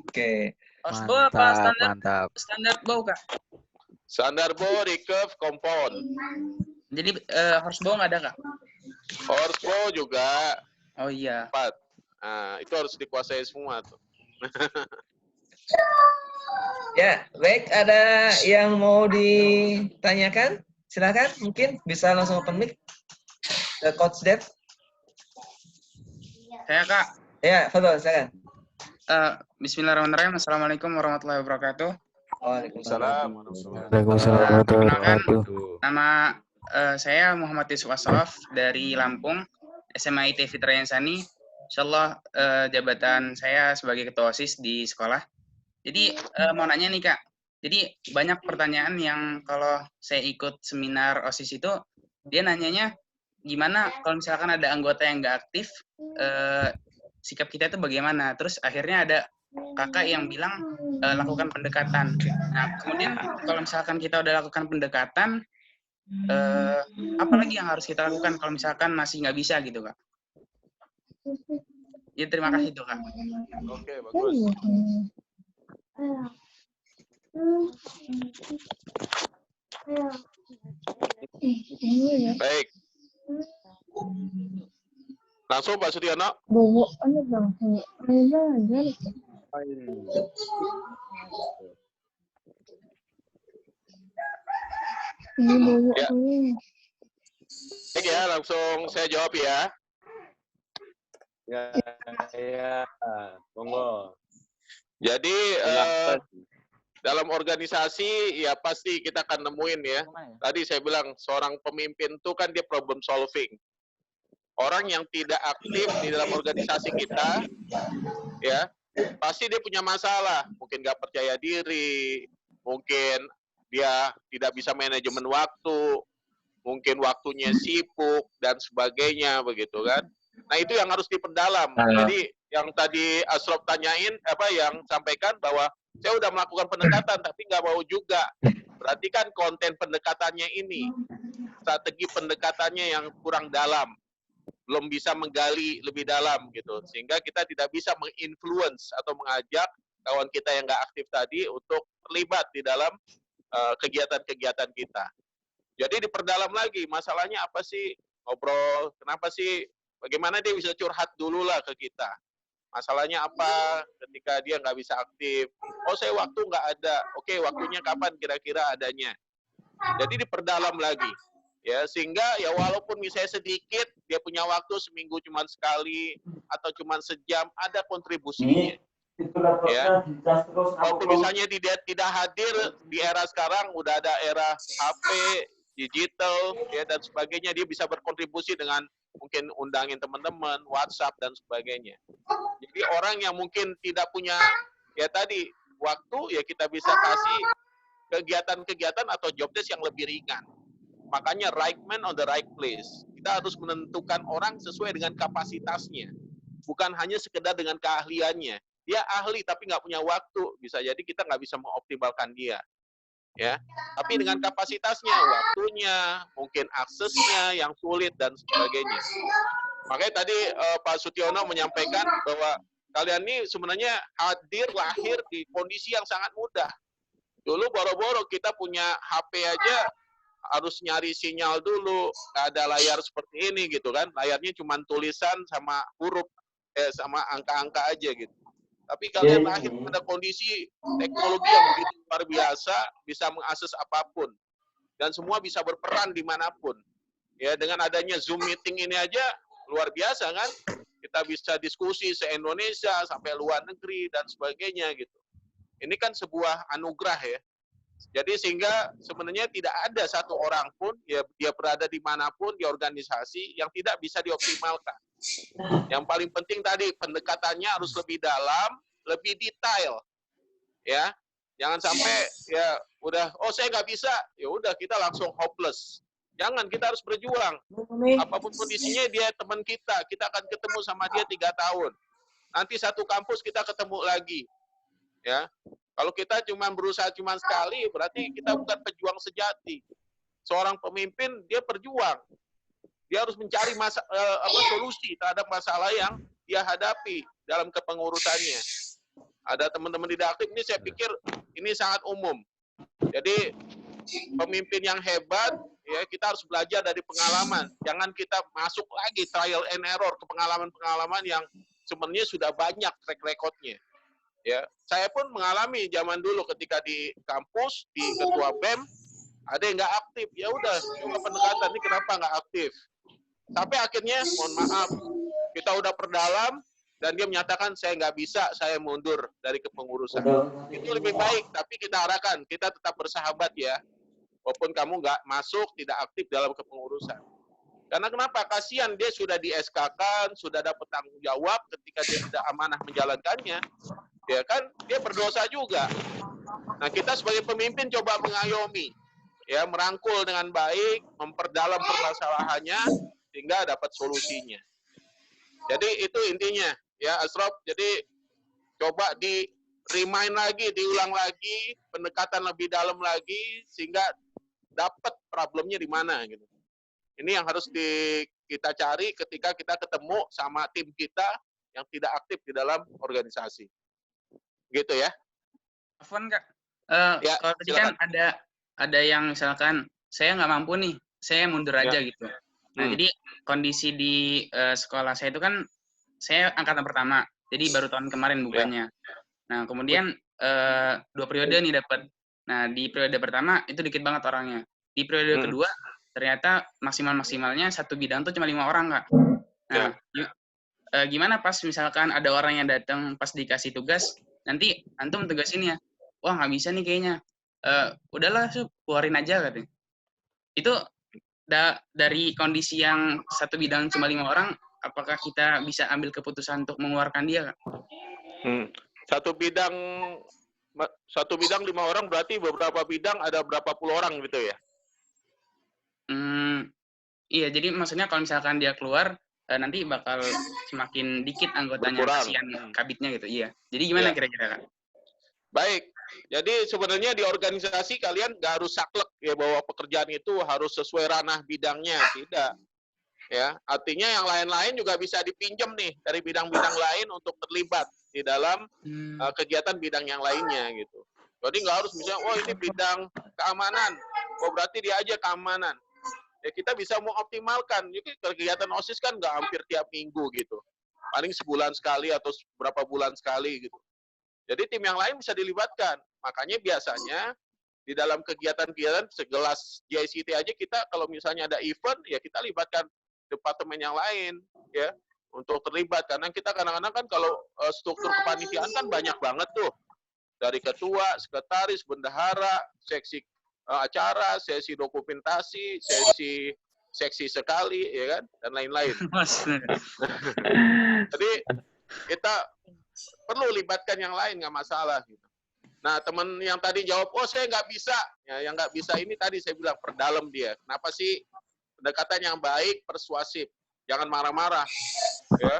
Oke. Mantap. Standar bau, Kak. Standar bow, recurve, compound. Jadi horsebow nggak ada, Kak? Horsebow juga Oh iya. 4. Nah, itu harus dikuasai semua tuh. Ya, baik, ada yang mau ditanyakan? Silakan, mungkin bisa langsung open mic. Coach Dep. Saya, Kak. Ya, betul, silakan. Bismillahirrahmanirrahim. Assalamualaikum warahmatullahi wabarakatuh. Waalaikumsalam. Nama saya Muhammad Yusuf Asraf dari Lampung, SMA IT Fitra Yansani. Insyaallah jabatan saya sebagai ketua OSIS di sekolah. Jadi mau nanya nih, Kak. Jadi banyak pertanyaan yang kalau saya ikut seminar OSIS itu dia nanyanya gimana kalau misalkan ada anggota yang nggak aktif, sikap kita itu bagaimana? Terus akhirnya ada kakak yang bilang lakukan pendekatan. Nah, kemudian kalau misalkan kita udah lakukan pendekatan, apa lagi yang harus kita lakukan kalau misalkan masih nggak bisa gitu, Kak? Ya, terima kasih tuh, Kak. Oke, bagus. Baik. Langsung Pak Sudiono. Ya. Baik ya, langsung saya jawab ya. Ya, monggo. Jadi Silahkan. dalam organisasi ya pasti kita akan nemuin ya. Tadi saya bilang seorang pemimpin itu kan dia problem solving. Orang yang tidak aktif di dalam organisasi kita, ya pasti dia punya masalah. Mungkin nggak percaya diri, mungkin dia tidak bisa manajemen waktu, mungkin waktunya sibuk dan sebagainya begitu kan. Nah itu yang harus diperdalam. Jadi yang tadi Asrof tanyain yang sampaikan bahwa saya udah melakukan pendekatan tapi nggak mau juga. Berarti kan konten pendekatannya ini, strategi pendekatannya yang kurang dalam, belum bisa menggali lebih dalam gitu, sehingga kita tidak bisa menginfluence atau mengajak kawan kita yang nggak aktif tadi untuk terlibat di dalam kegiatan-kegiatan kita. Jadi diperdalam lagi, masalahnya apa sih, ngobrol, kenapa sih, bagaimana dia bisa curhat dulu lah ke kita. Masalahnya apa ketika dia nggak bisa aktif. Oh saya waktu nggak ada, oke waktunya kapan kira-kira adanya. Jadi diperdalam lagi. Ya, sehingga ya walaupun misalnya sedikit, dia punya waktu seminggu cuma sekali, atau cuma sejam, ada kontribusinya. Ya. Waktu misalnya dia tidak hadir di era sekarang, udah ada era HP, digital, ya, dan sebagainya, dia bisa berkontribusi dengan mungkin undangin teman-teman, WhatsApp, dan sebagainya. Jadi orang yang mungkin tidak punya, ya tadi, waktu, ya kita bisa kasih kegiatan-kegiatan atau job desk yang lebih ringan. Makanya right man on the right place. Kita harus menentukan orang sesuai dengan kapasitasnya. Bukan hanya sekedar dengan keahliannya. Dia ahli tapi nggak punya waktu. Bisa jadi kita nggak bisa mengoptimalkan dia. Ya, tapi dengan kapasitasnya, waktunya, mungkin aksesnya yang sulit dan sebagainya. Makanya tadi Pak Sutiono menyampaikan bahwa kalian ini sebenarnya hadir lahir di kondisi yang sangat mudah. Dulu boro-boro kita punya HP aja harus nyari sinyal dulu, nggak ada layar seperti ini gitu kan, layarnya cuma tulisan sama huruf, sama angka-angka aja gitu. Tapi kalian lahir pada kondisi teknologi yang begitu luar biasa, bisa mengakses apapun, dan semua bisa berperan dimanapun. Ya, dengan adanya Zoom meeting ini aja luar biasa kan, kita bisa diskusi se-Indonesia sampai luar negeri dan sebagainya gitu. Ini kan sebuah anugerah ya. Jadi sehingga sebenarnya tidak ada satu orang pun, ya dia berada dimanapun di organisasi yang tidak bisa dioptimalkan. Yang paling penting tadi pendekatannya harus lebih dalam, lebih detail, ya. Jangan sampai ya udah, oh saya nggak bisa, ya udah kita langsung hopeless. Jangan, kita harus berjuang. Apapun kondisinya dia teman kita akan ketemu sama dia 3 tahun. Nanti satu kampus kita ketemu lagi, ya. Kalau kita cuma berusaha cuma sekali, berarti kita bukan pejuang sejati. Seorang pemimpin dia berjuang. Dia harus mencari solusi terhadap masalah yang dia hadapi dalam kepengurusannya. Ada teman-teman tidak aktif ini, saya pikir ini sangat umum. Jadi pemimpin yang hebat, ya kita harus belajar dari pengalaman. Jangan kita masuk lagi trial and error ke pengalaman-pengalaman yang sebenarnya sudah banyak track record-nya. Ya, saya pun mengalami zaman dulu ketika di kampus, di ketua BEM, ada yang nggak aktif. Ya udah, coba pendekatan ini kenapa nggak aktif. Sampai akhirnya, mohon maaf, kita udah perdalam, dan dia menyatakan saya nggak bisa, saya mundur dari kepengurusan. Itu lebih baik, tapi kita harapkan, kita tetap bersahabat ya. Walaupun kamu nggak masuk, tidak aktif dalam kepengurusan. Karena kenapa? Kasihan dia sudah di SK-kan, sudah dapat tanggung jawab ketika dia tidak amanah menjalankannya. Ya kan, dia berdosa juga. Nah, kita sebagai pemimpin coba mengayomi, ya, merangkul dengan baik, memperdalam permasalahannya, sehingga dapat solusinya. Jadi itu intinya, ya Asrof. Jadi coba di-remind lagi, diulang lagi, pendekatan lebih dalam lagi, sehingga dapat problemnya di mana gitu. Ini yang harus kita cari ketika kita ketemu sama tim kita yang tidak aktif di dalam organisasi. Gitu ya. Afwan Kak, Ya, kalau tadi silakan. kan ada yang misalkan saya nggak mampu nih, saya mundur aja gitu. Nah, jadi kondisi di sekolah saya itu kan saya angkatan pertama, jadi baru tahun kemarin bukannya. Nah, kemudian 2 periode nih dapat. Nah, di periode pertama itu dikit banget orangnya. Di periode kedua ternyata maksimalnya satu bidang tuh cuma 5 orang, Kak. Nah, gimana pas misalkan ada orang yang datang pas dikasih tugas, nanti antum tugasin ya, wah nggak bisa nih kayaknya, udahlah keluarin aja katanya. Itu dari kondisi yang satu bidang cuma 5 orang, apakah kita bisa ambil keputusan untuk mengeluarkan dia, Kak? Satu bidang 5 orang berarti beberapa bidang ada berapa puluh orang gitu ya? Iya, jadi maksudnya kalau misalkan dia keluar, nanti bakal semakin dikit anggotanya, kasihan kabitnya gitu. Iya. Jadi gimana kira-kira, Kak? Baik. Jadi sebenarnya di organisasi kalian nggak harus saklek ya bahwa pekerjaan itu harus sesuai ranah bidangnya, tidak. Ya, artinya yang lain-lain juga bisa dipinjam nih dari bidang-bidang lain untuk terlibat di dalam kegiatan bidang yang lainnya gitu. Jadi nggak harus misalnya, oh ini bidang keamanan, oh berarti dia aja keamanan. Ya kita bisa mengoptimalkan. Jadi kegiatan OSIS kan nggak hampir tiap minggu gitu. Paling sebulan sekali atau beberapa bulan sekali gitu. Jadi tim yang lain bisa dilibatkan. Makanya biasanya di dalam kegiatan-kegiatan segelas JICT aja kita kalau misalnya ada event ya kita libatkan departemen yang lain ya untuk terlibat, karena kita kadang-kadang kan kalau struktur kepanitiaan kan banyak banget tuh, dari ketua, sekretaris, bendahara, seksi acara, sesi dokumentasi, seksi sekali ya kan, dan lain-lain. Jadi kita perlu libatkan yang lain, nggak masalah gitu. Nah, teman yang tadi jawab, oh saya nggak bisa, ya yang nggak bisa ini tadi saya bilang perdalam dia. Kenapa sih? Pendekatan yang baik, persuasif, jangan marah-marah, ya.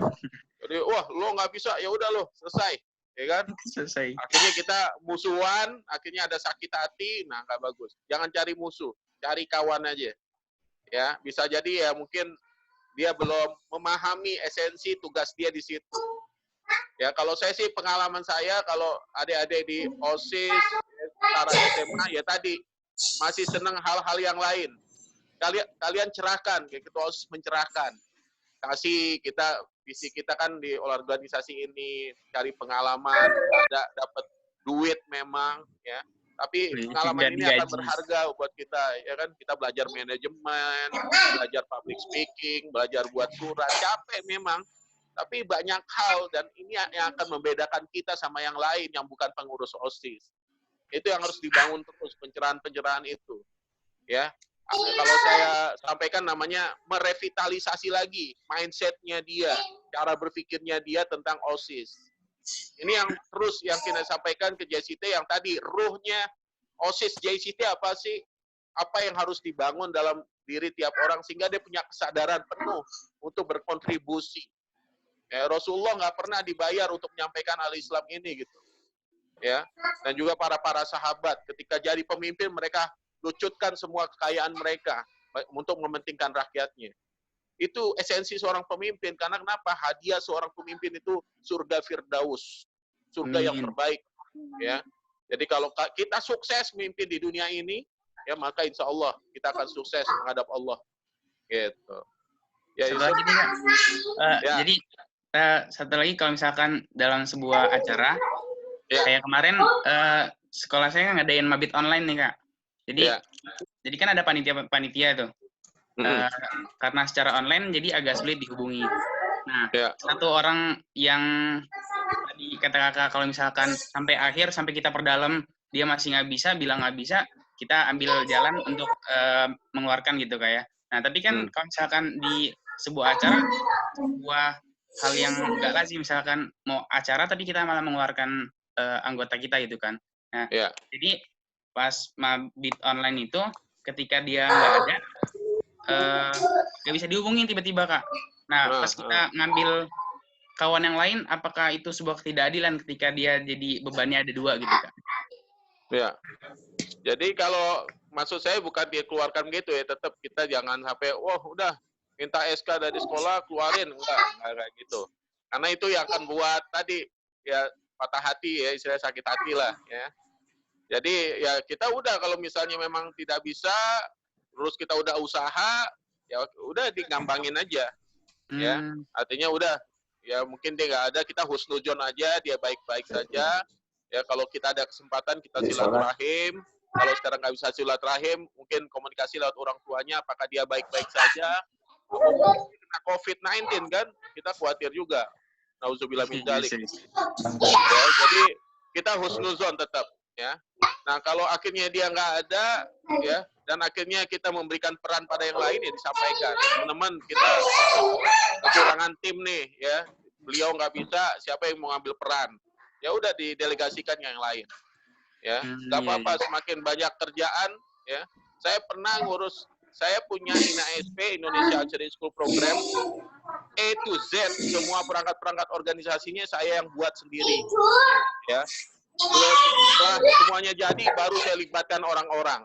Jadi, wah lo nggak bisa, ya udah lo selesai, ya kan? Selesai. Akhirnya kita musuhan, akhirnya ada sakit hati, nah nggak bagus. Jangan cari musuh, cari kawan aja, ya. Bisa jadi ya mungkin dia belum memahami esensi tugas dia di situ. Ya kalau saya sih pengalaman saya kalau adik-adik di OSIS, setara SMA ya tadi masih senang hal-hal yang lain. Kalian cerahkan, kayak ketua OSIS mencerahkan. Kasih kita, visi kita kan di organisasi ini cari pengalaman, ada dapat duit memang ya. Tapi pengalaman ini akan berharga buat kita, ya kan? Kita belajar manajemen, belajar public speaking, belajar buat surat, capek memang. Tapi banyak hal dan ini yang akan membedakan kita sama yang lain yang bukan pengurus OSIS. Itu yang harus dibangun terus, pencerahan-pencerahan itu. Ya. Kalau saya sampaikan namanya merevitalisasi lagi mindset-nya dia, cara berpikirnya dia tentang OSIS. Ini yang terus yang kita sampaikan ke JICT yang tadi, ruhnya OSIS JICT apa sih? Apa yang harus dibangun dalam diri tiap orang sehingga dia punya kesadaran penuh untuk berkontribusi. Ya, Rasulullah nggak pernah dibayar untuk menyampaikan al-Islam ini gitu. Ya, dan juga para sahabat ketika jadi pemimpin mereka lucutkan semua kekayaan mereka untuk mementingkan rakyatnya. Itu esensi seorang pemimpin. Karena kenapa? Hadiah seorang pemimpin itu surga Firdaus. Surga yang terbaik. Ya. Jadi kalau kita sukses memimpin di dunia ini, ya maka insya Allah kita akan sukses menghadap Allah. Gitu. Ya, satu lagi nih, Kak. Jadi satu lagi kalau misalkan dalam sebuah acara, kayak kemarin sekolah saya ngadain mabit online nih, Kak. Jadi kan ada panitia tuh. Karena secara online jadi agak sulit dihubungi. Nah, satu orang yang tadi kata Kakak kalau misalkan sampai akhir, sampai kita perdalam, dia masih nggak bisa, bilang nggak bisa, kita ambil jalan untuk mengeluarkan gitu Kak ya. Nah, tapi kan kalau misalkan di sebuah acara, sebuah hal yang nggak lazim, misalkan mau acara tapi kita malah mengeluarkan anggota kita gitu kan. Nah, jadi pas mabit online itu ketika dia nggak ada, nggak bisa dihubungin tiba-tiba Kak. Nah pas kita ngambil kawan yang lain, apakah itu sebuah ketidakadilan ketika dia jadi bebannya ada dua gitu Kak? Ya, jadi kalau maksud saya bukan dia keluarkan gitu ya, tetap kita jangan sampai wah udah minta SK dari sekolah keluarin, enggak kayak gitu. Karena itu yang akan buat tadi ya patah hati ya, istilah sakit hati lah ya. Jadi ya kita udah kalau misalnya memang tidak bisa, terus kita udah usaha, ya udah digambangin aja, ya. Artinya udah, ya mungkin dia nggak ada, kita husnuzon aja, dia baik-baik saja. Ya kalau kita ada kesempatan kita silaturahim, Kalau sekarang nggak bisa silaturahim, mungkin komunikasi lewat orang tuanya, apakah dia baik-baik saja, atau mungkin kena COVID-19 kan, kita khawatir juga. Nauzubillah min dzalik. Ya, jadi kita husnuzon tetap, ya. Nah, kalau akhirnya dia nggak ada, ya, dan akhirnya kita memberikan peran pada yang lain, ya disampaikan. Teman-teman, kita kekurangan tim nih, ya. Beliau nggak bisa, siapa yang mau ngambil peran? Ya udah didelegasikan yang lain. Ya, nggak apa-apa, semakin banyak kerjaan, ya. Saya pernah ngurus, saya punya INASP, Indonesia Archery School Program, A to Z, semua perangkat-perangkat organisasinya saya yang buat sendiri. Ya, setelah semuanya jadi, baru saya libatkan orang-orang.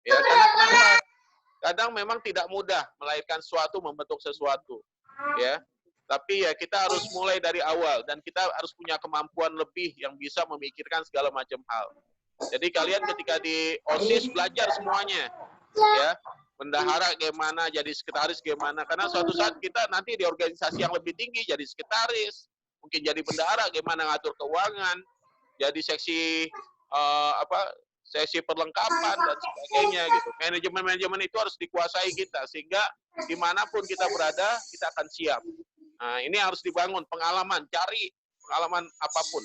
Ya, karena kenapa? Kadang memang tidak mudah melahirkan sesuatu, membentuk sesuatu. Ya, tapi ya kita harus mulai dari awal, dan kita harus punya kemampuan lebih yang bisa memikirkan segala macam hal. Jadi kalian ketika di OSIS belajar semuanya, ya, bendahara gimana, jadi sekretaris gimana, karena suatu saat kita nanti di organisasi yang lebih tinggi jadi sekretaris, mungkin jadi bendahara gimana ngatur keuangan, jadi seksi sesi perlengkapan dan sebagainya gitu. Manajemen itu harus dikuasai kita, sehingga dimanapun kita berada kita akan siap. Nah, ini harus dibangun pengalaman, cari pengalaman apapun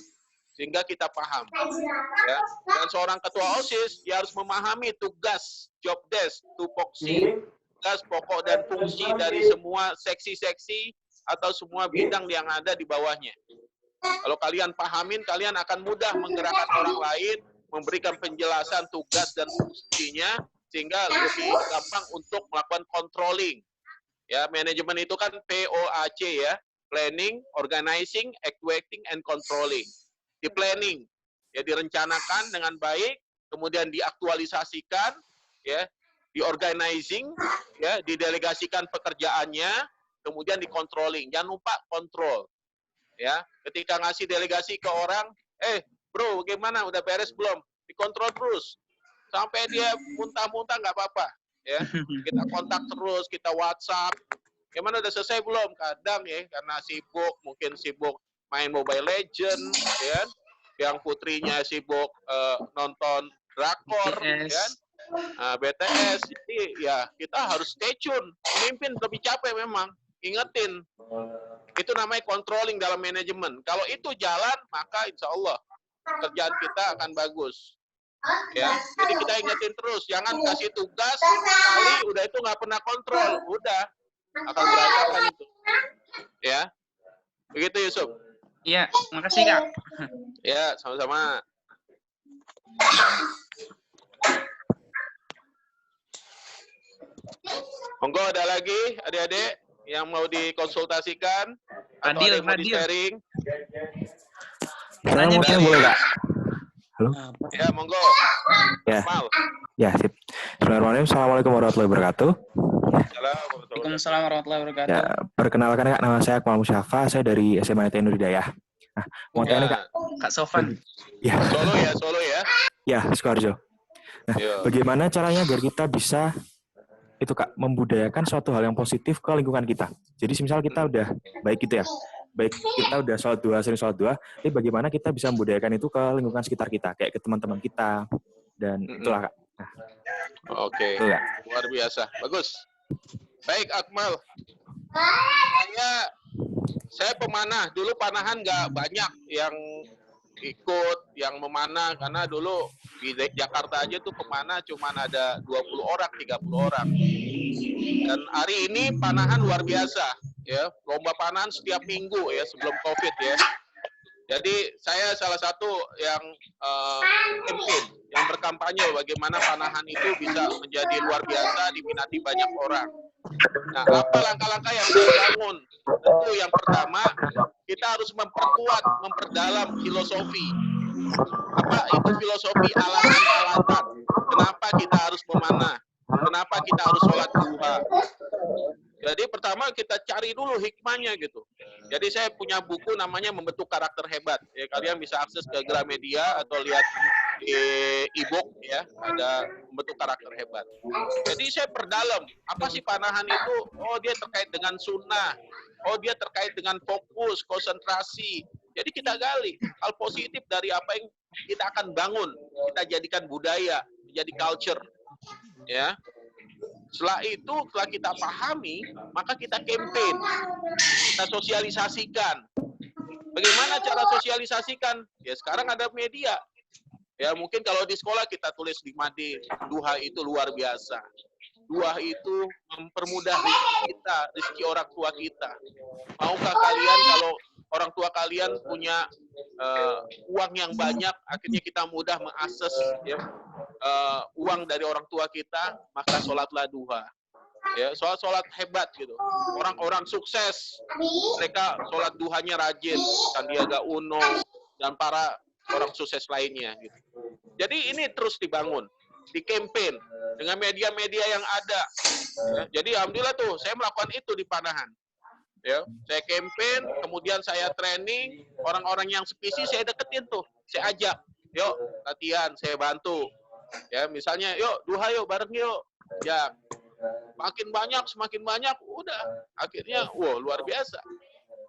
sehingga kita paham. Ya. Dan seorang ketua OSIS dia harus memahami tugas, job desk, tupoksi, tugas pokok dan fungsi dari semua seksi-seksi atau semua bidang yang ada di bawahnya. Kalau kalian pahamin, kalian akan mudah menggerakkan orang lain, memberikan penjelasan tugas dan fungsinya, sehingga lebih gampang untuk melakukan controlling. Ya, manajemen itu kan POAC ya, planning, organizing, actuating, and controlling. Di planning, ya direncanakan dengan baik, kemudian diaktualisasikan, ya, di organizing, ya, didelegasikan pekerjaannya, kemudian di controlling. Jangan lupa kontrol. Ya, ketika ngasih delegasi ke orang, bro, bagaimana? Udah beres belum? Dikontrol terus. Sampai dia muntah-muntah nggak apa-apa. Ya, kita kontak terus, kita WhatsApp. Gimana, udah selesai belum? Kadang ya, karena sibuk, mungkin sibuk main Mobile Legend, ya, yang putrinya sibuk nonton drakor, ya, BTS. Jadi ya kita harus stay tune. Pemimpin lebih capek memang. Ingetin. Itu namanya controlling dalam manajemen. Kalau itu jalan, maka insya Allah kerjaan kita akan bagus. Ya, jadi kita ingetin terus, jangan kasih tugas sekali udah itu nggak pernah kontrol, udah akan berantakan itu. Ya, begitu Yusuf. Iya, makasih Kak. Ya, sama-sama. Monggo, ada lagi adik-adik yang mau dikonsultasikan atau ada yang mau di-sharing? Saya mau tanya boleh Kak? Halo? Ya, monggo. Ya. Mal. Ya, sip. Bismillahirrahmanirrahim. Assalamualaikum warahmatullahi wabarakatuh. Waalaikumsalam warahmatullahi wabarakatuh. Ya, perkenalkan Kak, nama saya Akmal Musyafa, saya dari SMA ITN Nur Hidayah. Nah, mau tanya Kak. Kak Sofan. Ya. Solo ya. Ya, Sukoharjo. Nah, bagaimana caranya agar kita bisa itu Kak, membudayakan suatu hal yang positif ke lingkungan kita. Jadi misal kita udah baik gitu ya. Baik kita udah sholat dua, sering sholat dua, tapi bagaimana kita bisa membudayakan itu ke lingkungan sekitar kita, kayak ke teman-teman kita, dan itulah Kak. Nah, Oke, luar biasa, bagus. Baik Akmal, saya pemanah, dulu panahan nggak banyak yang ikut, yang memanah, karena dulu di Jakarta aja tuh pemanah cuma ada 20 orang, 30 orang. Dan hari ini panahan luar biasa. Ya, lomba panahan setiap minggu ya sebelum COVID ya. Jadi saya salah satu yang campaign, yang berkampanye bagaimana panahan itu bisa menjadi luar biasa, diminati banyak orang. Nah, apa langkah-langkah yang saya bangun? Tentu yang pertama, kita harus memperkuat, memperdalam filosofi. Apa itu filosofi alasan-alasan? Kenapa kita harus memanah? Kenapa kita harus sholat duha? Jadi pertama kita cari dulu hikmahnya gitu. Jadi saya punya buku namanya Membentuk Karakter Hebat. Ya, kalian bisa akses ke Gramedia atau lihat di e-book ya, ada Membentuk Karakter Hebat. Jadi saya perdalam, apa sih panahan itu? Oh, dia terkait dengan sunnah. Oh, dia terkait dengan fokus, konsentrasi. Jadi kita gali hal positif dari apa yang kita akan bangun, kita jadikan budaya. menjadi culture. Ya. Setelah itu, setelah kita pahami, maka kita campaign, kita sosialisasikan. Bagaimana cara sosialisasikan? Ya sekarang ada media. Ya mungkin kalau di sekolah kita tulis di Madi, duha itu luar biasa. Duha itu mempermudah rezeki kita, rezeki orang tua kita. Maukah kalian kalau orang tua kalian punya uang yang banyak, akhirnya kita mudah mengakses ya, uang dari orang tua kita, maka sholatlah duha. Ya, sholat hebat gitu. Orang-orang sukses, mereka sholat duhanya rajin, Sandiaga Uno dan para orang sukses lainnya. Gitu. Jadi ini terus dibangun, di campaign dengan media-media yang ada. Ya, jadi alhamdulillah tuh, saya melakukan itu di Panahan. Ya, saya campaign, kemudian saya training orang-orang yang spesies, saya deketin tuh, saya ajak, yuk latihan, saya bantu. Ya, misalnya, yuk duha yuk bareng yuk. Ya, semakin banyak, udah akhirnya, wow luar biasa.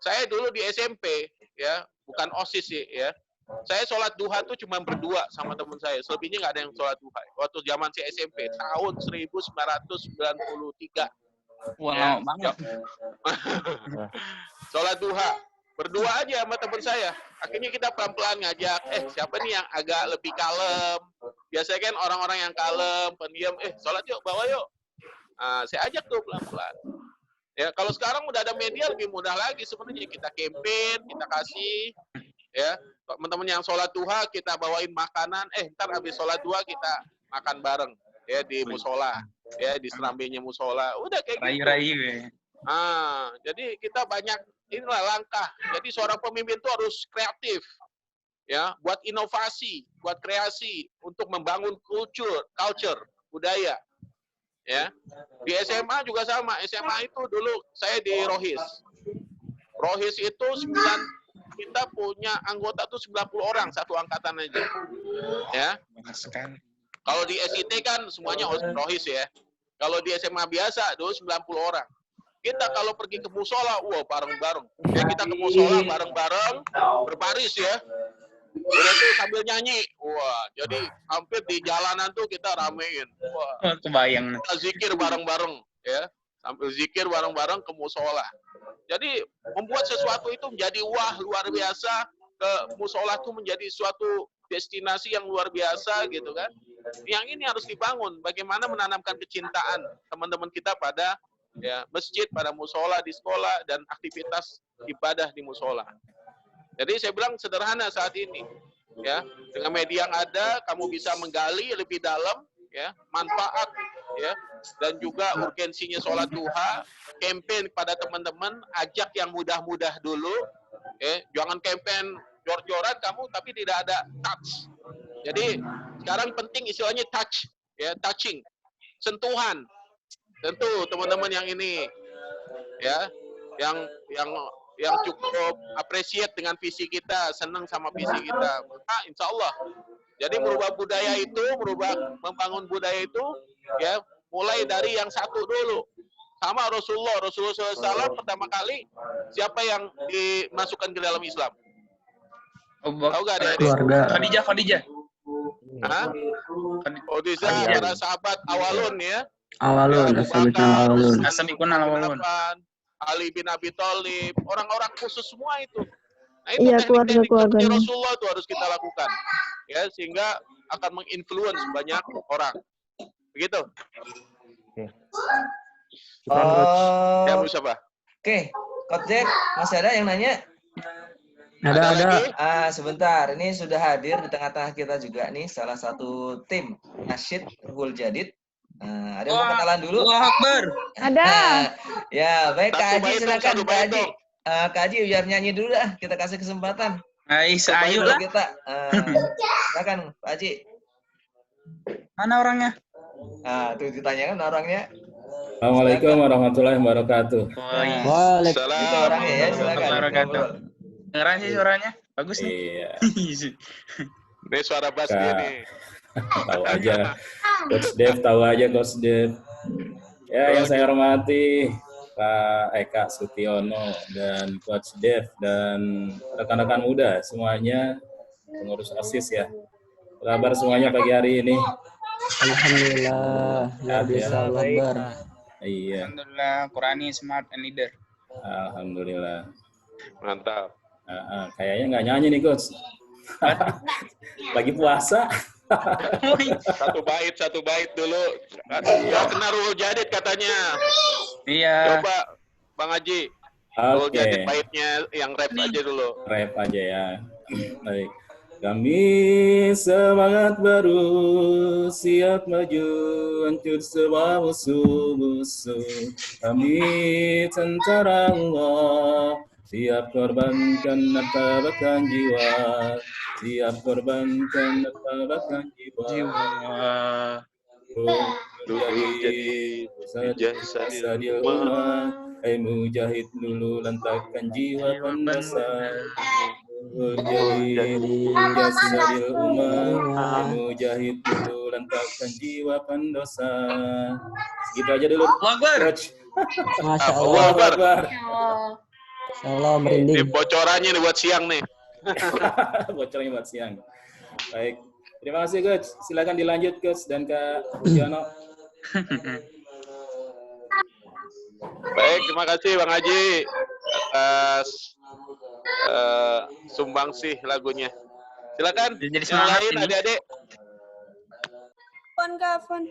Saya dulu di SMP, ya bukan OSIS sih, ya. Saya sholat duha tuh cuma berdua sama teman saya, selebihnya nggak ada yang sholat duha. Waktu zaman saya SMP, tahun 1993. Wah, Ya, lama banget. sholat duha berdua aja sama teman saya. Akhirnya kita pelan-pelan ngajak, siapa nih yang agak lebih kalem? Biasanya kan orang-orang yang kalem, pendiam, sholat yuk, bawa yuk. Saya ajak tuh pelan-pelan. Ya, kalau sekarang udah ada media lebih mudah lagi sebenarnya, kita campaign, kita kasih, ya teman-teman yang sholat duha kita bawain makanan, ntar habis sholat duha kita makan bareng, ya di musola, ya di serambinya musola, udah kayak gitu. Rayu-rayu ya. Jadi kita banyak inilah langkah. Jadi seorang pemimpin itu harus kreatif, ya, buat inovasi, buat kreasi untuk membangun culture, budaya. Ya, di SMA juga sama. SMA itu dulu saya di Rohis. Rohis itu kita punya anggota tuh 90 orang satu angkatan aja. Ya. Kalau di SIT kan semuanya Rohis ya. Kalau di SMA biasa dulu 90 orang. Kita kalau pergi ke musola, bareng-bareng. Ya kita ke musola bareng-bareng, berbaris ya. Udah tuh sambil nyanyi, jadi hampir di jalanan tuh kita ramein. Kebayang. Kita zikir bareng-bareng, ya, sambil zikir bareng-bareng ke musola. Jadi membuat sesuatu itu menjadi luar biasa, ke musola itu menjadi suatu destinasi yang luar biasa gitu kan. Yang ini harus dibangun, bagaimana menanamkan kecintaan teman-teman kita pada ya masjid, pada musola di sekolah dan aktivitas ibadah di musola. Jadi saya bilang sederhana saat ini, ya dengan media yang ada, kamu bisa menggali lebih dalam, ya manfaat, ya dan juga urgensinya sholat duha, campaign kepada teman-teman, ajak yang mudah-mudah dulu, ya jangan campaign jor-joran kamu tapi tidak ada touch. Jadi sekarang penting istilahnya touch, ya touching, sentuhan. Tentu teman-teman yang ini, ya yang cukup appreciate dengan visi kita, senang sama visi kita, maka insya Allah. Jadi merubah budaya itu, membangun budaya itu, ya mulai dari yang satu dulu. Sama Rasulullah SAW pertama kali siapa yang dimasukkan ke dalam Islam? Tahu gak ada? Khadijah. Hah? Khadijah, para sahabat awalun ya. Awalun, As-sabiqun al-awwalun. Ali bin Abi Thalib, orang-orang khusus semua itu. Nah, itu Iya, teknik-teknik Rasulullah itu harus kita lakukan. Ya, sehingga akan menginfluence banyak orang. Begitu. Ya, Bu siapa? Oke, Coach Jack, masih ada yang nanya? Ada. Sebentar, ini sudah hadir di tengah-tengah kita juga nih salah satu tim Nasyid Ruhul Jadid. Ada yang mau kenalan dulu? Allahu Akbar. Ada. Ya, baik Kak Haji, silakan Kak Haji. Kak Haji biar nyanyi dulu dah, kita kasih kesempatan. Ayo lah. Kita. Silakan Pak Haji. Mana orangnya? Tuh ditanyakan orangnya. Assalamualaikum warahmatullahi wabarakatuh. Waalaikumsalam. Itu orangnya ya, silakan. Dengeran sih suaranya. Bagus nih. Iya. Ini suara bass dia nih. Tahu aja. Coach Dev. Ya, yang saya hormati Pak Eka Sutiono dan Coach Dev dan rekan-rekan muda semuanya pengurus OSIS ya. Kabar semuanya pagi hari ini. Alhamdulillah, luar biasa Ya, Allah Akbar. Iya, Alhamdulillah, Qurani smart and leader. alhamdulillah. Mantap. Kayaknya nggak nyanyi nih coach. Lagi puasa. Satu bait dulu. Nggak kena Ruhul Jadid katanya. Iya. Coba Bang Haji. Ruhul Oke. Jadid baitnya yang rap aja dulu. Rap aja ya. Baik. Kami semangat baru, siap maju, hancur semua musuh-musuh. Kami tentara Allah, siap korbankan harta bahkan jiwa, siap korbankan harta bahkan jiwa. Jadi sadil umat, mujahid dulu lantakkan jiwa pendosa. Jadi jasadil umat, mujahid dulu lantakkan jiwa pendosa. Segitu aja dulu. Coach. Masya Allah Allah. Akbar. Masya Allah, Ini merinding. bocorannya nih buat siang nih. Bocornya buat siang. Baik. Terima kasih coach. Silakan dilanjut coach dan Kak Pujono. Baik, terima kasih Bang Haji atas sumbangsih lagunya. Silakan. Jadi Yang semangat lain ini. adik-adik. Fon Kak, Fon.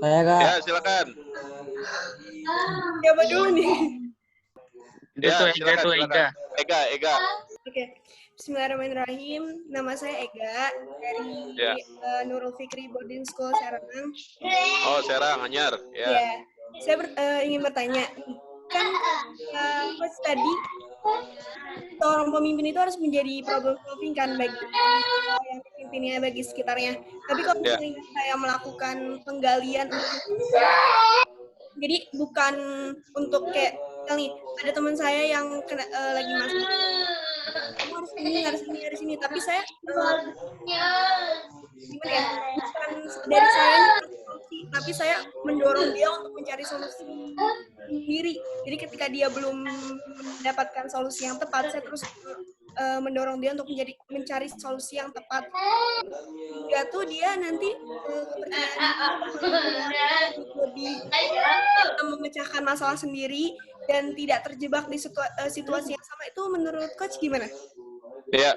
Saya Kak. Ya, silakan. Siapa dulu nih? Itu tuh Ega silakan, tuh silakan. Ega. Ega. Oke. Bismillahirrahmanirrahim. Nama saya Ega dari Ya. Nurul Fikri Boarding School Serang. Oh, Serang, Anyar. Ya. Ya. Saya ingin bertanya, kan coach tadi seorang pemimpin itu harus menjadi problem solving kan bagi yang pimpinnya, bagi sekitarnya. Tapi kalau Ya. misalnya saya melakukan penggalian jadi bukan untuk kayak nih ada teman saya yang kena, lagi masalah, kamu harus ini, tapi saya gimana ya, bukan dari saya solusi, tapi saya mendorong dia untuk mencari solusi sendiri. Jadi ketika dia belum mendapatkan solusi yang tepat, saya terus mendorong dia untuk mencari solusi yang tepat. Hingga tuh dia nanti lebih memecahkan masalah sendiri dan tidak terjebak di situasi yang sama. Itu menurut coach gimana? Ya.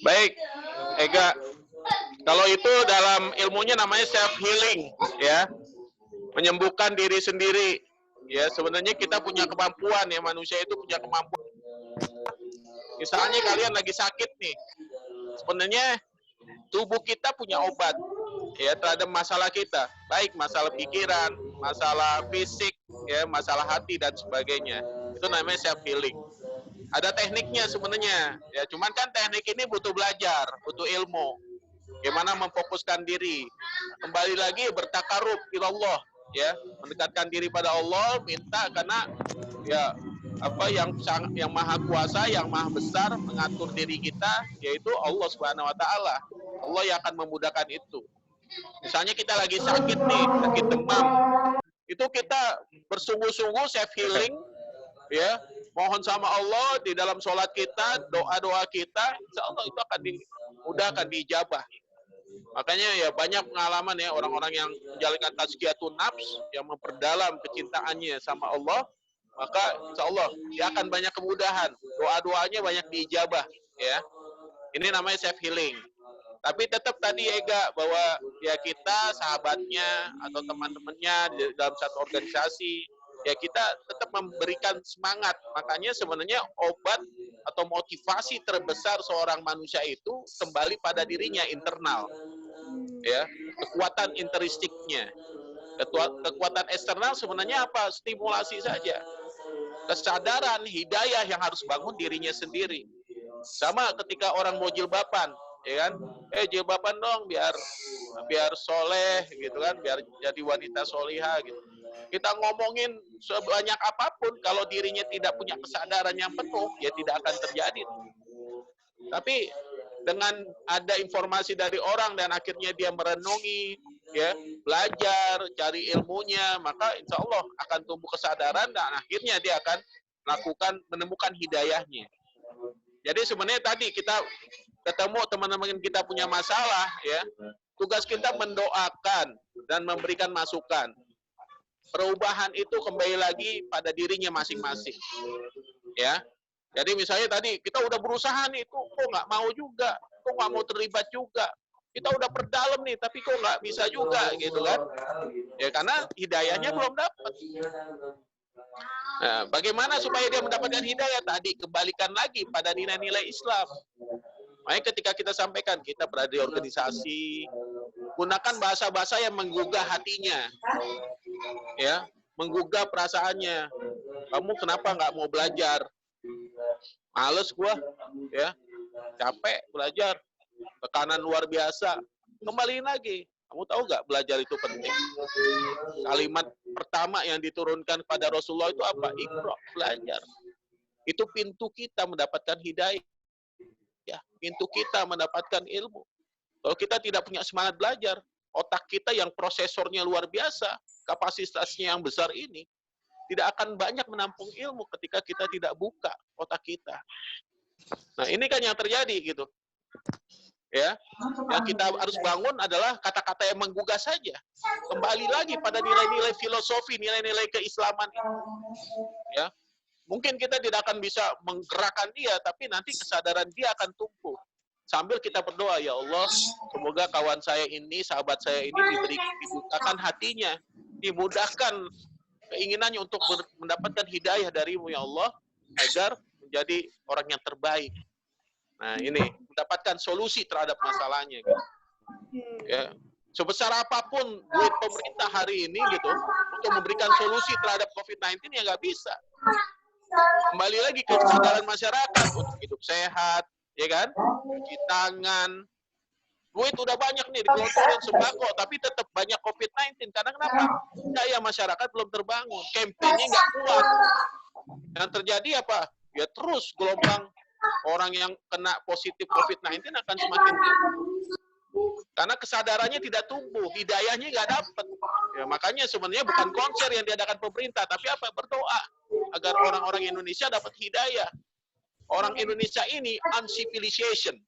Baik, Ega. Kalau itu dalam ilmunya namanya self healing, ya. Menyembuhkan diri sendiri. Ya, sebenarnya kita punya kemampuan ya, manusia itu punya kemampuan. Misalnya kalian lagi sakit nih. Sebenarnya tubuh kita punya obat ya terhadap masalah kita, baik masalah pikiran, masalah fisik, ya, masalah hati dan sebagainya. Itu namanya self healing. Ada tekniknya sebenarnya, ya. Cuman kan teknik ini butuh belajar, butuh ilmu. Gimana memfokuskan diri. Kembali lagi bertakarub ilallah, ya, mendekatkan diri pada Allah, minta karena ya apa yang maha kuasa, yang maha besar mengatur diri kita, yaitu Allah Subhanahu wa taala. Allah yang akan memudahkan itu. Misalnya kita lagi sakit nih, sakit demam. Itu kita bersungguh-sungguh self healing, ya. Mohon sama Allah di dalam sholat kita, doa-doa kita, insya Allah itu akan dimudahkan, diijabah. Makanya ya banyak pengalaman ya orang-orang yang menjalankan tazkiyatun nafs, yang memperdalam kecintaannya sama Allah, maka insya Allah dia akan banyak kemudahan, doa-doanya banyak diijabah, ya. Ini namanya self healing. Tapi tetap tadi Ega bahwa ya kita sahabatnya atau teman-temannya di dalam satu organisasi, ya kita tetap memberikan semangat. Makanya sebenarnya obat atau motivasi terbesar seorang manusia itu kembali pada dirinya internal, ya, kekuatan intrinstiknya. Kekuatan eksternal sebenarnya apa? Stimulasi saja, kesadaran, hidayah yang harus bangun dirinya sendiri. Sama ketika orang mau jilbaban, ya kan? Jilbaban dong biar soleh gitu kan, biar jadi wanita solihah gitu. Kita ngomongin sebanyak apapun, kalau dirinya tidak punya kesadaran yang penuh, ya tidak akan terjadi. Tapi dengan ada informasi dari orang dan akhirnya dia merenungi, ya, belajar, cari ilmunya, maka insya Allah akan tumbuh kesadaran dan akhirnya dia akan menemukan hidayahnya. Jadi sebenarnya tadi kita ketemu teman-teman kita punya masalah, ya, tugas kita mendoakan dan memberikan masukan. Perubahan itu kembali lagi pada dirinya masing-masing, ya. Jadi misalnya tadi kita udah berusaha nih, kok nggak mau juga, kok nggak mau terlibat juga. Kita udah perdalam nih, tapi kok nggak bisa juga, gitu kan? Ya karena hidayahnya belum dapat. Nah, bagaimana supaya dia mendapatkan hidayah tadi? Kembalikan lagi pada nilai-nilai Islam. Makanya ketika kita sampaikan, kita berada di organisasi, gunakan bahasa-bahasa yang menggugah hatinya, ya, menggugah perasaannya. Kamu kenapa nggak mau belajar? Males gua, ya, capek belajar, tekanan luar biasa. Kembaliin lagi. Kamu tahu nggak belajar itu penting? Kalimat pertama yang diturunkan kepada Rasulullah itu apa? Iqra, belajar. Itu pintu kita mendapatkan hidayah. Ya, pintu kita mendapatkan ilmu. Kalau kita tidak punya semangat belajar, otak kita yang prosesornya luar biasa, kapasitasnya yang besar ini, tidak akan banyak menampung ilmu ketika kita tidak buka otak kita. Nah, ini kan yang terjadi gitu. Ya, yang kita harus bangun adalah kata-kata yang menggugah saja. Kembali lagi pada nilai-nilai filosofi, nilai-nilai keislaman itu. Ya, mungkin kita tidak akan bisa menggerakkan dia, tapi nanti kesadaran dia akan tumbuh. Sambil kita berdoa, ya Allah, semoga kawan saya ini, sahabat saya ini dibukakan hatinya, dimudahkan keinginannya untuk mendapatkan hidayah darimu, ya Allah, agar menjadi orang yang terbaik. Nah, ini mendapatkan solusi terhadap masalahnya. Gitu. Ya, sebesar apapun duit pemerintah hari ini gitu untuk memberikan solusi terhadap COVID-19 ya nggak bisa. Kembali lagi ke kesadaran masyarakat untuk hidup sehat, ya kan? Cuci tangan. Duit udah banyak nih digelontorin sembako, tapi tetap banyak COVID-19. Karena kenapa? Daya masyarakat belum terbangun, kampanye nggak kuat. Yang terjadi apa? Ya terus gelombang orang yang kena positif COVID-19 akan semakin tinggi. Karena kesadarannya tidak tumbuh, hidayahnya nggak dapat. Ya, makanya sebenarnya bukan konser yang diadakan pemerintah, tapi apa? Berdoa agar orang-orang Indonesia dapat hidayah. Orang Indonesia ini uncivilization.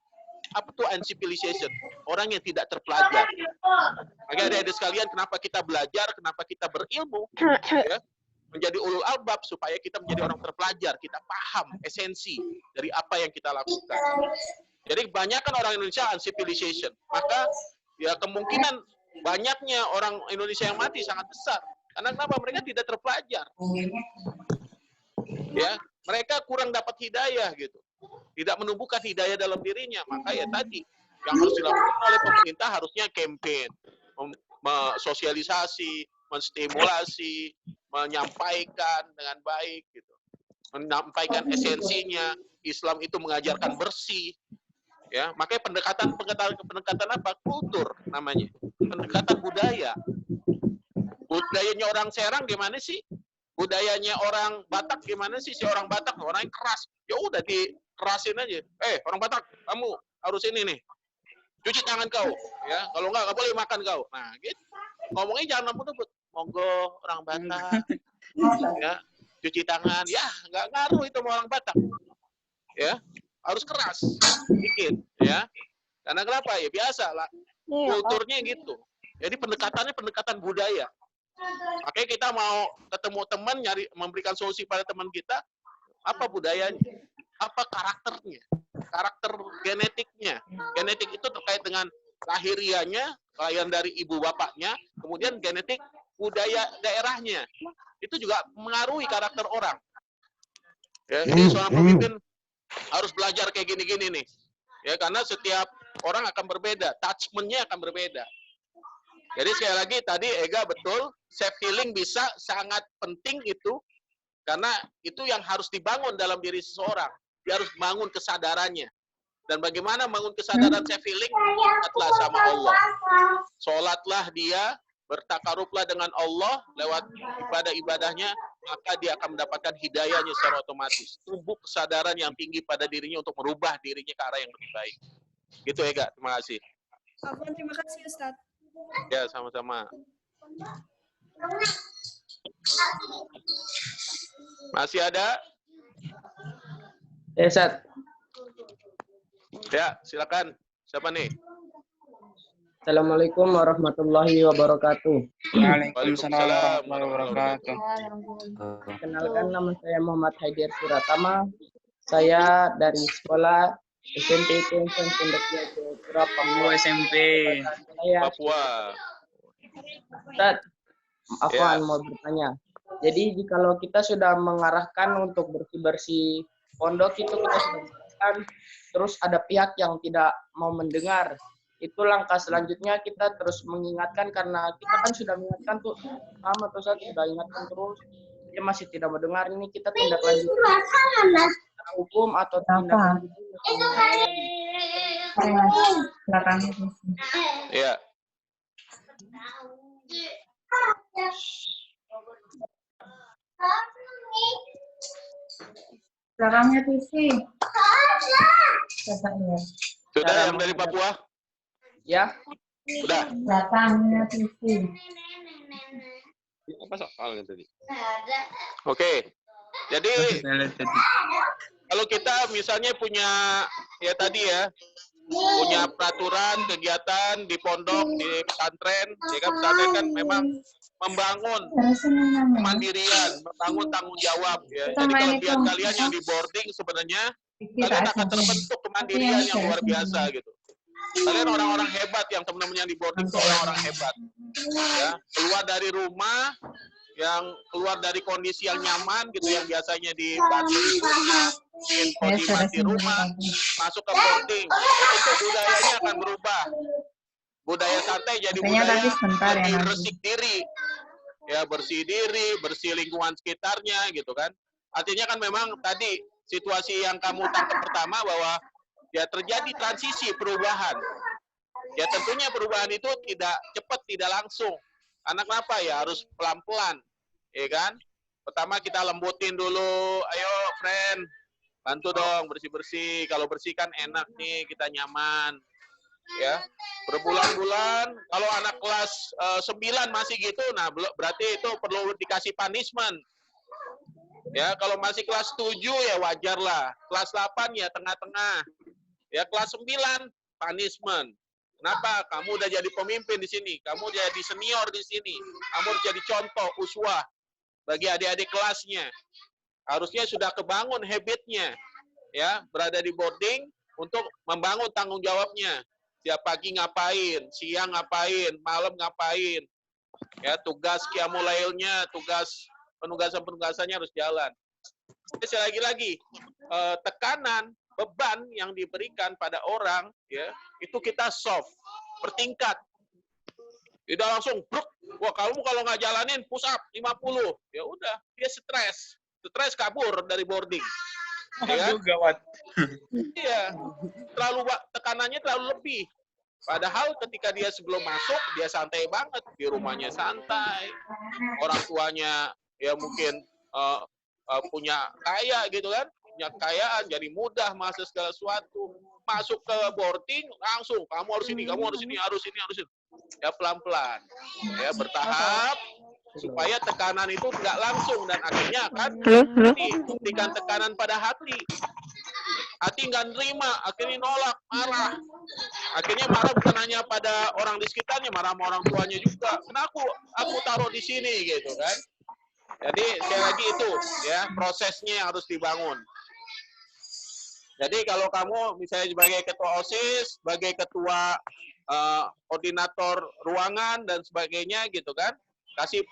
Apa tuh uncivilization? Orang yang tidak terpelajar. Makanya ada sekalian, kenapa kita belajar, kenapa kita berilmu, ya? Menjadi ulul albab supaya kita menjadi orang terpelajar, kita paham esensi dari apa yang kita lakukan. Jadi kebanyakan orang Indonesia uncivilization, maka ya kemungkinan banyaknya orang Indonesia yang mati sangat besar. Karena kenapa? Mereka tidak terpelajar. Ya, mereka kurang dapat hidayah gitu. Tidak menumbuhkan hidayah dalam dirinya. Maka ya tadi yang harus dilakukan oleh pemerintah harusnya campaign, sosialisasi, menstimulasi, menyampaikan dengan baik gitu. Menyampaikan esensinya, Islam itu mengajarkan bersih. Ya, makanya pendekatan apa? Kultur namanya. Pendekatan budaya. Budayanya orang Serang gimana sih? Budayanya orang Batak gimana sih? Si orang Batak orang yang keras. Ya udah dikerasin aja. Orang Batak, kamu harus ini nih. Cuci tangan kau, ya. Kalau enggak boleh makan kau. Nah, gitu. Ngomongnya jangan lembut-lembut. Monggo orang Batak, ya, cuci tangan, ya, nggak ngaruh itu sama orang Batak, ya, harus keras, dikit, ya, karena kenapa? Ya biasa lah, kulturnya gitu. Jadi pendekatannya pendekatan budaya. Makanya kita mau ketemu teman, memberikan solusi pada teman kita, apa budayanya, apa karakternya, karakter genetiknya. Genetik itu terkait dengan lahirianya, kelahiran dari ibu bapaknya, kemudian genetik budaya daerahnya. Itu juga mengaruhi karakter orang. Ya, jadi seorang pemimpin harus belajar kayak gini-gini nih. Ya, karena setiap orang akan berbeda, touchment-nya akan berbeda. Jadi sekali lagi tadi Ega betul, self healing bisa sangat penting itu karena itu yang harus dibangun dalam diri seseorang. Dia harus bangun kesadarannya. Dan bagaimana bangun kesadaran self healing? Sholatlah sama Allah. Sholatlah dia, bertakarublah dengan Allah lewat ibadah-ibadahnya, maka dia akan mendapatkan hidayahnya secara otomatis. Tumbuh kesadaran yang tinggi pada dirinya untuk merubah dirinya ke arah yang lebih baik. Gitu Ega, terima kasih. Afwan, terima kasih Ustaz. Ya, sama-sama. Masih ada? Ustaz. Ya, silakan. Siapa nih? Assalamualaikum warahmatullahi wabarakatuh. Waalaikumsalam warahmatullahi wabarakatuh. Kenalkan, nama saya Muhammad Haidir Suratama. Saya dari sekolah SMP Tension Sendeknya Jayapura, Papua. SMP. Papua. Ustaz, Afwan mau bertanya. Jadi jikalau kita sudah mengarahkan untuk bersih-bersih pondok itu kita sudah mengarahkan, terus ada pihak yang tidak mau mendengar. Itu langkah selanjutnya kita terus mengingatkan karena kita kan sudah mengingatkan tuh sama tuh Ustaz, sudah ingatkan terus dia masih tidak mendengar. Ini kita tindak lanjut hukum atau tindak lanjut Iya. Belakangnya TV. Sudah yang dari Papua? Ya. Sudah. Belakangnya TV. Apa soalnya tadi? Oke. Jadi kalau kita misalnya punya ya tadi ya, punya peraturan kegiatan di pondok, di pesantren, ya kan pesantren kan memang membangun kemandirian, membangun tanggung jawab ya. Jadi kelebihan kalian yang di boarding sebenarnya kalian akan terbentuk kemandirian yang luar biasa gitu. Kalian orang-orang hebat yang teman-teman yang di boarding itu orang-orang hebat. Ya, keluar dari rumah, yang keluar dari kondisi yang nyaman gitu, yang biasanya di batu di rumah, masuk ke boarding, itu budayanya akan berubah. Budaya santai jadi budaya lebih resik diri, ya bersih diri, bersih lingkungan sekitarnya gitu kan. Artinya kan memang tadi situasi yang kamu tangkap pertama bahwa ya terjadi transisi perubahan. Ya tentunya perubahan itu tidak cepat, tidak langsung. Karena kenapa ya harus pelan-pelan, ya kan? Pertama kita lembutin dulu, ayo friend, bantu dong bersih-bersih. Kalau bersih kan enak nih, kita nyaman. Ya, berbulan-bulan. Kalau anak kelas 9 masih gitu, nah berarti itu perlu dikasih punishment. Ya, kalau masih kelas 7 ya wajar lah. Kelas 8 ya tengah-tengah. Ya, kelas 9 punishment. Kenapa? Kamu udah jadi pemimpin di sini, kamu jadi senior di sini, kamu harus jadi contoh, uswah bagi adik-adik kelasnya. Harusnya sudah kebangun habitnya, ya berada di boarding untuk membangun tanggung jawabnya. Tiap pagi ngapain, siang ngapain, malam ngapain, ya tugas qiyamulailnya, tugas penugasan-penugasannya harus jalan. Jadi lagi, tekanan beban yang diberikan pada orang ya itu kita soft bertingkat, tidak langsung bruk, wah kamu kalau nggak jalanin push up 50, ya udah dia stres kabur dari boarding, ya kan? Iya, tekanannya terlalu lebih, padahal ketika dia sebelum masuk dia santai banget, di rumahnya santai, orang tuanya ya mungkin punya kaya gitu kan, punya kekayaan, jadi mudah masuk segala sesuatu. Masuk ke boarding langsung kamu harus ini, kamu harus ini, harus ini. Ya pelan-pelan, ya bertahap supaya tekanan itu tidak langsung dan akhirnya akan diberikan tekanan pada hati nggak nerima, akhirnya nolak, marah. Akhirnya marah bukan hanya pada orang di sekitarnya, marah sama orang tuanya juga. Kenapa aku taruh di sini gitu kan? Jadi sekali lagi itu ya prosesnya yang harus dibangun. Jadi kalau kamu misalnya sebagai ketua OSIS, sebagai ketua koordinator ruangan dan sebagainya gitu kan, kasih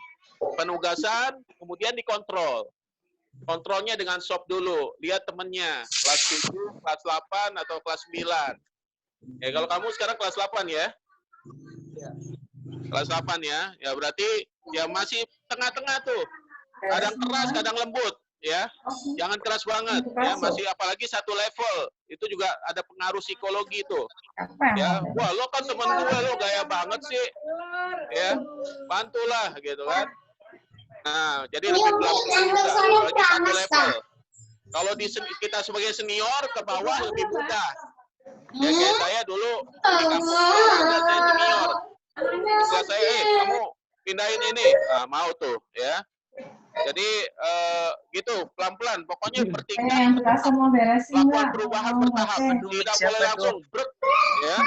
penugasan, kemudian dikontrol. Kontrolnya dengan soft dulu, lihat temennya, kelas 7, kelas 8, atau kelas 9. Ya kalau kamu sekarang kelas 8 ya? Kelas 8 ya, ya berarti ya masih tengah-tengah tuh. Kadang keras, kadang lembut. Ya, jangan keras banget, ya masih apalagi satu level itu juga ada pengaruh psikologi tuh, ya wah lo kan temen gue lo gaya banget sih, ya bantulah gitu kan. Nah jadi lebih pelan-pelan juga, apalagi satu level. Kalau kita sebagai senior ke bawah lebih mudah, ya kayak saya dulu di kampus saya senior, setelah saya kamu pindahin ini, nah, mau tuh ya. Jadi gitu, pelan-pelan. Pokoknya bertingkat, yang kelas semua beresin lakukan nggak? perubahan Mau bertahap. pakai? Tidak boleh langsung brek, ya.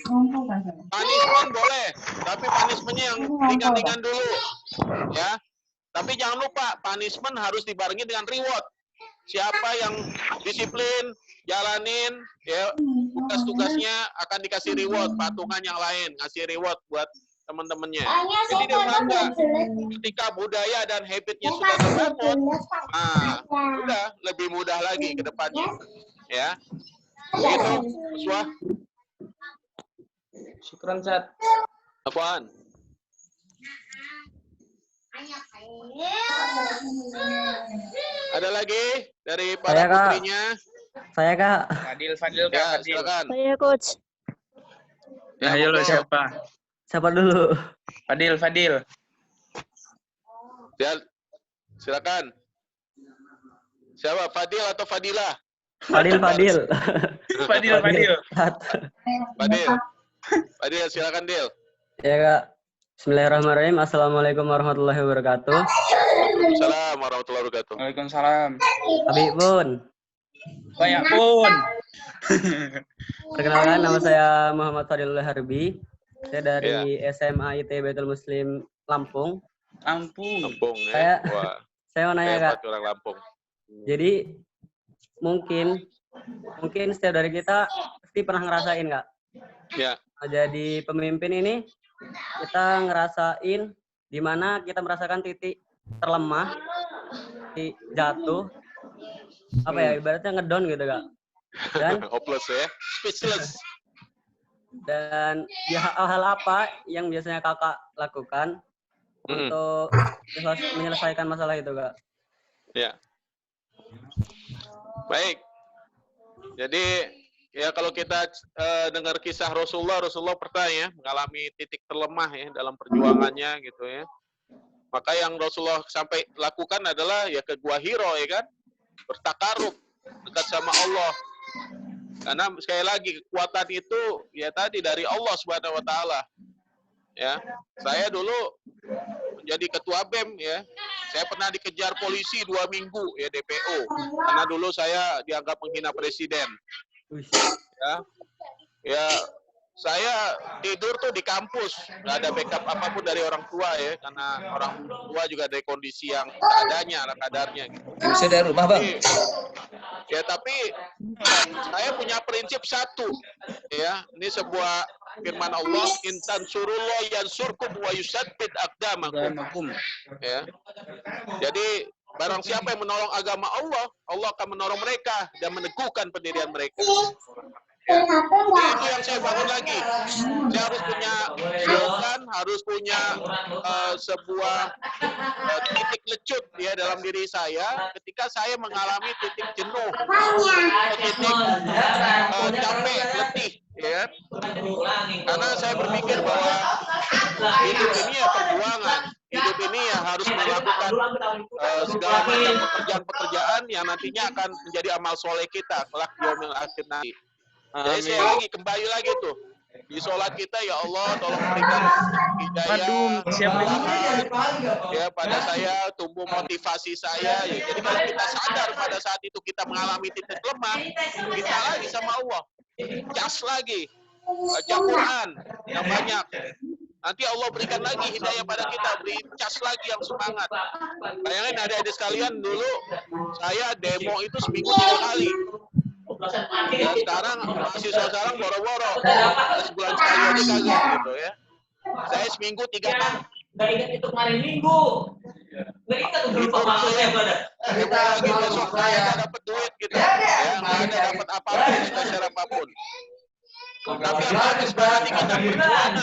Ngumpul kan saya? Punishment boleh, tapi punishmentnya yang ringan-ringan dulu, ya. Tapi jangan lupa, punishment harus dibarengi dengan reward. Siapa yang disiplin, jalanin, ya, tugas-tugasnya akan dikasih reward, patungan yang lain, ngasih reward buat teman-temannya. Jadi dia bangga. Ketika budaya dan habitnya sudah terbangun, nah, udah lebih mudah lagi ke depannya, ya. Begitu, Uswah. Syukran, Ustaz. Apaan? Ada lagi dari para Saya, Kak. putrinya? Saya, Kak. Fadil, Kak. Ya, Fadil. silakan. Saya coach. Ya, ayo lo siapa? Siapa dulu? Fadil. Ya, silakan. Siapa? Fadil atau Fadila? Fadil. Fadil. Fadil, silakan, Dil. Ya, Kak. Bismillahirrahmanirrahim. Assalamualaikum warahmatullahi wabarakatuh. Waalaikumsalam warahmatullahi wabarakatuh. Waalaikumsalam. Habib Pun. Banyak pun. Perkenalkan, nama saya Muhammad Fadilullah Harbi. Saya dari SMA IT Baitul Muslim Lampung. Lampung, ya. Saya mau nanya, Kak. Orang Lampung. Jadi mungkin setiap dari kita pasti pernah ngerasain, Kak. Ya. Jadi pemimpin ini kita ngerasain di mana kita merasakan titik terlemah, titik jatuh, apa ya, ibaratnya ngedon gitu, Kak. Dan hopeless, ya, speechless. Dan ya, hal apa yang biasanya Kakak lakukan untuk menyelesaikan masalah itu, Kak? Ya. Baik. Jadi ya kalau kita dengar kisah Rasulullah pernah ya mengalami titik terlemah ya dalam perjuangannya gitu ya. Maka yang Rasulullah sampai lakukan adalah ya ke Gua Hiro ya kan, bertakarub dekat sama Allah. Karena sekali lagi kekuatan itu ya tadi dari Allah Subhanahu wa taala. Ya. Saya dulu menjadi ketua BEM ya. Saya pernah dikejar polisi 2 minggu ya DPO. Karena dulu saya dianggap menghina presiden. Ya, saya tidur tuh di kampus, nggak ada backup apapun dari orang tua ya, karena orang tua juga dari kondisi yang seadanya, ala kadarnya. Gitu. Bisa dari rumah, Bang. Ya, tapi saya punya prinsip satu, ya, ini sebuah firman Allah, intan surullah yansurkum wa yusabbit aqdamakum. Ya, jadi barang siapa yang menolong agama Allah, Allah akan menolong mereka dan meneguhkan pendirian mereka. Ya. Itu yang saya bangun lagi. Saya harus punya slogan, harus punya sebuah titik lecut ya dalam diri saya ketika saya mengalami titik jenuh, titik capek, letih, ya. Karena saya berpikir bahwa hidup ini ya perjuangan, hidup ini ya harus melakukan segala macam pekerjaan-pekerjaan yang nantinya akan menjadi amal soleh kita kelak di yaumil akhir nanti. Jadi saya kembali lagi tuh di sholat kita, ya Allah tolong berikan hidayah ya pada saya, tumbuh motivasi saya ya. Jadi kalau kita sadar pada saat itu kita mengalami titik lemah, kita lagi sama Allah, cas lagi, baca Quran yang banyak, nanti Allah berikan lagi hidayah pada kita, beri cas lagi yang semangat. Bayangin adik-adik sekalian, dulu saya demo itu seminggu 3 kali. Ya sekarang mahasiswa sekarang boro-boro sebulan sekali aja kagak gitu ya. Saya seminggu 3 kali. Gak ingat itu kemarin minggu. Gak ingat tuh lupa banget ya pada. Lagi besok saya nggak dapat duit gitu. Ya nggak ada dapat apapun, spesial apapun. Tapi apa sebenarnya kita perjuangan.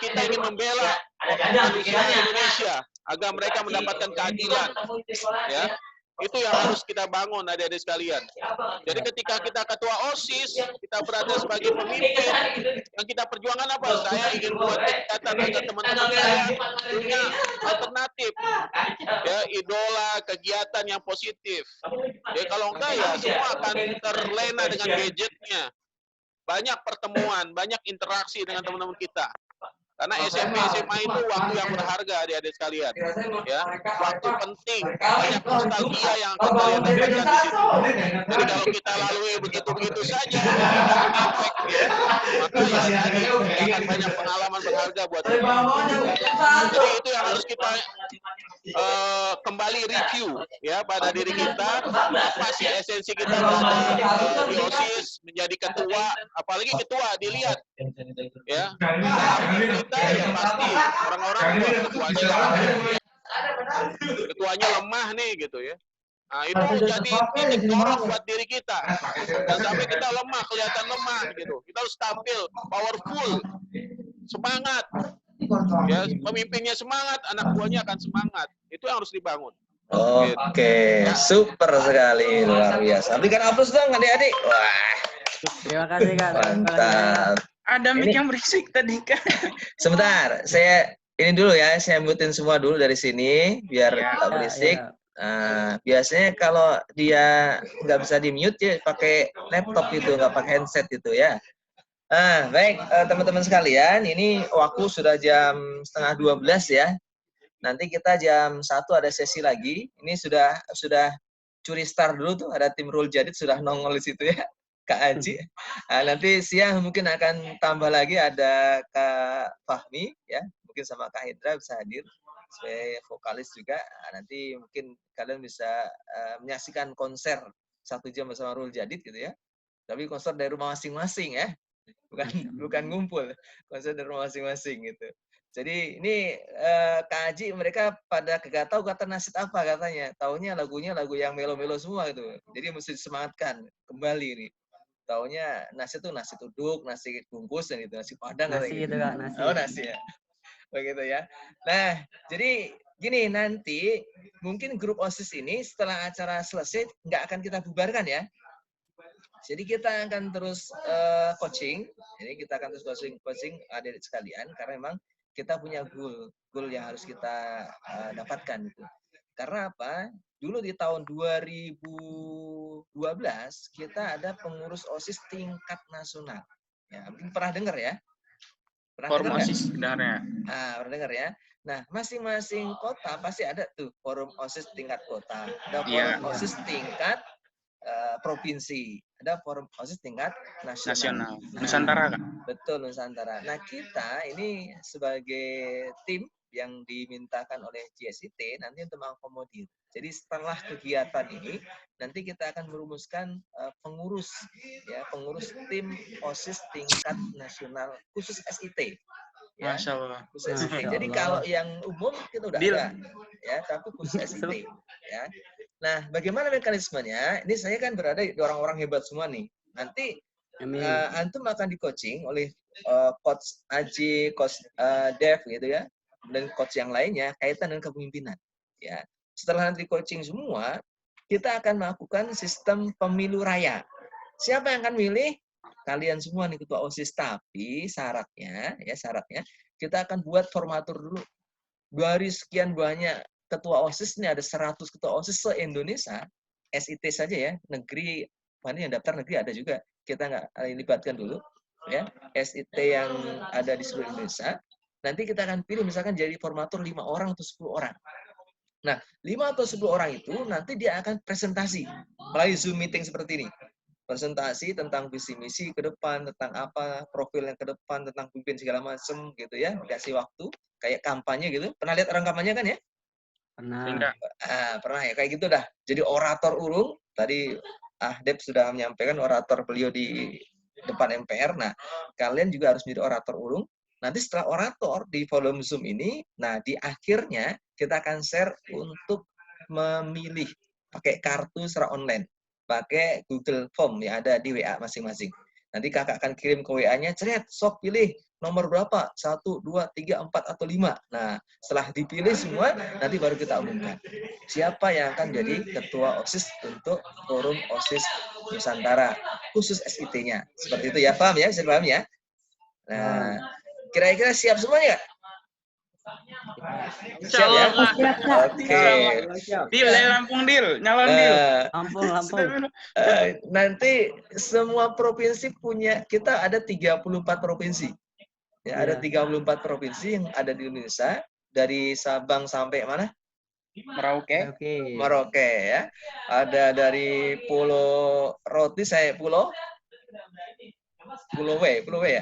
Kita ingin membela manusia Indonesia agar mereka mendapatkan keadilan. Ya. Itu yang harus kita bangun adik-adik sekalian. Jadi ketika kita ketua OSIS, kita berada sebagai pemimpin, yang kita perjuangan apa? Saya ingin buat kegiatan agar teman-teman saya punya alternatif. Ya, idola, kegiatan yang positif. Ya, kalau enggak ya semua akan terlena dengan gadgetnya. Banyak pertemuan, banyak interaksi dengan teman-teman kita. Karena SMP SMA itu waktu yang berharga adik-adik sekalian, ya, waktu penting, banyak nostalgia yang akan kalian dapatkan di situ. Jadi kalau kita lalui begitu-begitu saja, tidak impact, ya, maka ya tadi tidak akan banyak pengalaman berharga buat kita. Jadi itu yang harus kita kembali review, ya, pada diri kita, apa sih esensi kita berada di OSIS, menjadi ketua, apalagi ketua dilihat, ya, kita ya pasti orang-orang ketuanya lemah nih gitu ya. Nah, itu jadi titik dorong buat diri kita. Dan sampai kita lemah, kelihatan lemah gitu. Kita harus tampil, powerful, semangat. Ya, pemimpinnya semangat, anak buahnya akan semangat. Itu yang harus dibangun. Oke, super sekali, luar biasa. Berikan aplaus dong adik-adik. Wah. Terima kasih Kak. Mantap. Ada mic yang berisik tadi Kak. Sebentar, saya ini dulu ya, saya mutin semua dulu dari sini biar tak berisik. Biasanya kalau dia nggak bisa di mute ya pakai laptop itu, nggak pakai handset itu ya. Baik teman-teman sekalian, ini waktu sudah jam 11:30 ya. Nanti kita jam 1 ada sesi lagi. Ini sudah curi star dulu tuh, ada tim Rul Jadid sudah nongol di situ ya. Kak Aji. Nanti siang mungkin akan tambah lagi ada Kak Fahmi ya, mungkin sama Kak Hendra bisa hadir sebagai vokalis juga. Nanti mungkin kalian bisa menyaksikan konser 1 jam bersama Rul Jadid gitu ya. Tapi konser dari rumah masing-masing ya. Bukan ngumpul, konser dari rumah masing-masing gitu. Jadi ini Kak Aji mereka pada kagak tahu kata nasid apa katanya. Taunya lagunya lagu yang melo-melo semua gitu. Jadi mesti disemangatkan kembali nih. Taunya nasi itu nasi uduk, nasi bungkus dan itu nasi padang nasi gitu. Kak, nasi. Oh, nasi ya. Begitu ya. Nah, jadi gini, nanti mungkin grup OSIS ini setelah acara selesai nggak akan kita bubarkan ya. Jadi kita akan terus coaching. Jadi kita akan terus coaching adik-adik sekalian karena memang kita punya goal yang harus kita dapatkan gitu. Karena apa? Dulu di tahun 2012 kita ada pengurus OSIS tingkat nasional. Ya, mungkin pernah dengar ya? Forum OSIS dengar ya? Pernah dengar ya? Nah, masing-masing kota pasti ada tuh forum OSIS tingkat kota, ada forum OSIS tingkat provinsi, ada forum OSIS tingkat nasional. Nusantara kan? Betul, Nusantara. Nah, kita ini sebagai tim yang dimintakan oleh GSIT nanti untuk mengakomodir. Jadi setelah kegiatan ini nanti kita akan merumuskan pengurus tim OSIS tingkat nasional khusus SIT. Ya, Masya Allah. Khusus SIT. Jadi kalau yang umum kita udah ada, ya, tapi khusus SIT. Ya. Nah, bagaimana mekanismenya? Ini saya kan berada di orang-orang hebat semua nih. Nanti antum akan di-coaching oleh Coach Aji, Coach Dev gitu ya, dan coach yang lainnya kaitan dengan kepemimpinan. Ya, setelah nanti coaching semua, kita akan melakukan sistem pemilu raya. Siapa yang akan milih? Kalian semua nih ketua OSIS. Tapi syaratnya kita akan buat formatur dulu. Dari sekian banyak ketua OSIS, ini ada 100 ketua OSIS se-Indonesia, SIT saja ya, negeri, mana yang daftar negeri ada juga. Kita nggak libatkan dulu, ya, SIT yang ada di seluruh Indonesia. Nanti kita akan pilih misalkan jadi formatur 5 orang atau 10 orang. Nah, 5 atau 10 orang itu nanti dia akan presentasi melalui Zoom meeting seperti ini. Presentasi tentang visi misi ke depan, tentang apa, profil yang ke depan, tentang pimpin segala macam gitu ya. Dikasih waktu, kayak kampanye gitu. Pernah lihat orang kampanye kan ya? Pernah. Pernah ya, kayak gitu dah. Jadi orator urung, tadi Deb sudah menyampaikan orator beliau di depan MPR. Nah, kalian juga harus menjadi orator urung. Nanti setelah orator di volume Zoom ini, nah di akhirnya kita akan share untuk memilih pakai kartu secara online, pakai Google Form yang ada di WA masing-masing. Nanti kakak akan kirim ke WA-nya, ceret, sok pilih nomor berapa, 1, 2, 3, 4, atau 5. Nah, setelah dipilih semua, nanti baru kita umumkan siapa yang akan jadi ketua OSIS untuk forum OSIS Nusantara, khusus SIT-nya. Seperti itu ya, paham ya? Bisa paham ya? Nah, kira-kira siap semuanya nggak? Siap ya? Oke. Dil, dari Lampung, Dil. Nyalon, Dil. Lampung. Nanti semua provinsi punya, kita ada 34 provinsi. Ya, ada 34 provinsi yang ada di Indonesia, dari Sabang sampai mana? Merauke. Merauke ya. Ada dari Pulau Roti, Pulau W ya.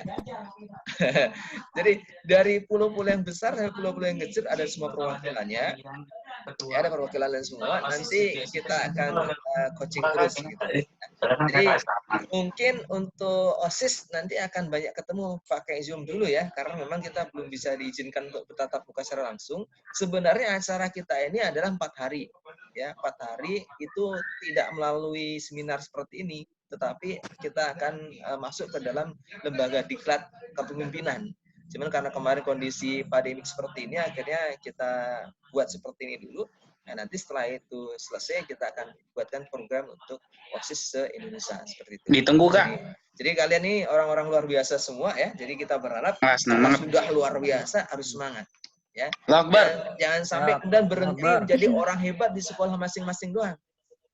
Jadi dari pulau-pulau yang besar sampai pulau-pulau yang kecil ada semua perwakilannya. Ya, ada perwakilan lain semua. Nanti kita akan coaching terus gitu. Jadi mungkin untuk OSIS nanti akan banyak ketemu pakai Zoom dulu ya, karena memang kita belum bisa diizinkan untuk bertatap muka secara langsung. Sebenarnya acara kita ini adalah 4 hari. Ya, 4 hari itu tidak melalui seminar seperti ini, tetapi kita akan masuk ke dalam lembaga diklat kepemimpinan. Cuman karena kemarin kondisi pandemik seperti ini, akhirnya kita buat seperti ini dulu. Nah, nanti setelah itu selesai, kita akan buatkan program untuk OSIS se-Indonesia seperti itu. Ditunggu, Kak. Jadi kalian ini orang-orang luar biasa semua ya. Jadi kita berharap sudah luar biasa, harus semangat. Ya. Jangan sampai kemudian berhenti menjadi orang hebat di sekolah masing-masing doang.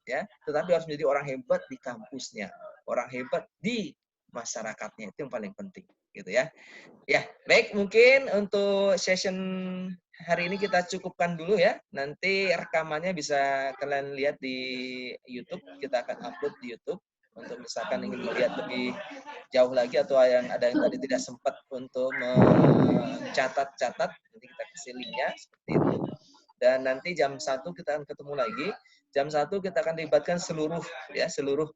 Ya, tetapi harus menjadi orang hebat di kampusnya, orang hebat di masyarakatnya, itu yang paling penting gitu ya. Ya, baik, mungkin untuk session hari ini kita cukupkan dulu ya. Nanti rekamannya bisa kalian lihat di YouTube, kita akan upload di YouTube untuk misalkan ingin melihat lebih jauh lagi atau yang tadi tidak sempat untuk mencatat-catat, nanti kita kasih linknya seperti itu. Dan nanti jam 1 kita akan ketemu lagi. Jam 1 kita akan libatkan seluruh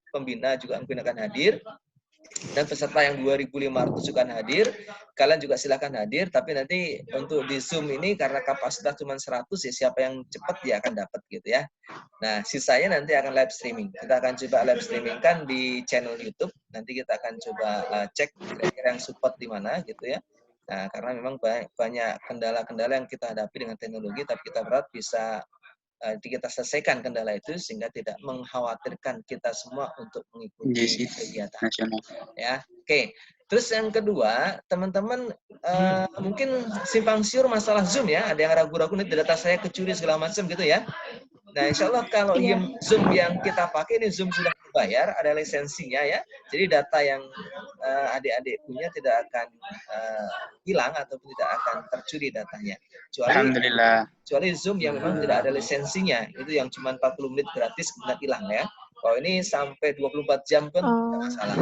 pembina juga mungkin akan hadir. Dan peserta yang 2.500 juga akan hadir. Kalian juga silakan hadir, tapi nanti untuk di Zoom ini karena kapasitas cuma 100 ya, siapa yang cepat dia akan dapat gitu ya. Nah, sisanya nanti akan live streaming. Kita akan coba live streaming kan di channel YouTube. Nanti kita akan coba cek kira-kira yang support di mana gitu ya. Nah, karena memang banyak kendala-kendala yang kita hadapi dengan teknologi, tapi kita berharap bisa kita selesaikan kendala itu sehingga tidak mengkhawatirkan kita semua untuk mengikuti kegiatan. Ya, oke. Terus yang kedua, teman-teman mungkin simpang siur masalah Zoom ya. Ada yang ragu-ragu nih data saya kecuri segala macam gitu ya. Nah, insya Allah kalau Zoom yang kita pakai ini Zoom sudah dibayar, ada lisensinya ya. Jadi data yang adik-adik punya tidak akan hilang atau tidak akan tercuri datanya. Kecuali Zoom yang memang tidak ada lisensinya, itu yang cuma 40 menit gratis kemudian hilang ya. Kalau ini sampai 24 jam pun tidak masalah,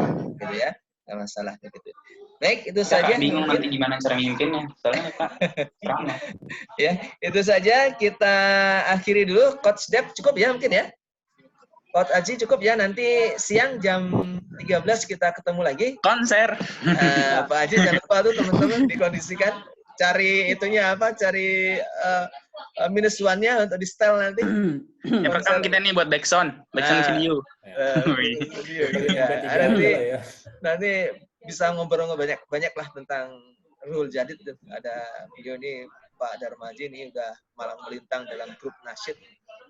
gitu ya. Nggak masalah begitu. Baik, itu saja. Bingung nanti gimana cara mimpinnya, soalnya Kak. Ya, itu saja kita akhiri dulu. Coach Dep cukup ya mungkin ya. Coach Aji cukup ya, nanti siang jam 13 kita ketemu lagi. Konser. Pak Aji jangan lupa tuh teman-teman dikondisikan. Cari itunya apa, cari minus one-nya untuk di style nanti. Ya pertama kita nih buat backsound video. Nanti bisa ngobrol-ngobrol banyak lah tentang Ruhul Jadid. Ada video ini Pak Darmaji ini udah malang melintang dalam grup nasyid.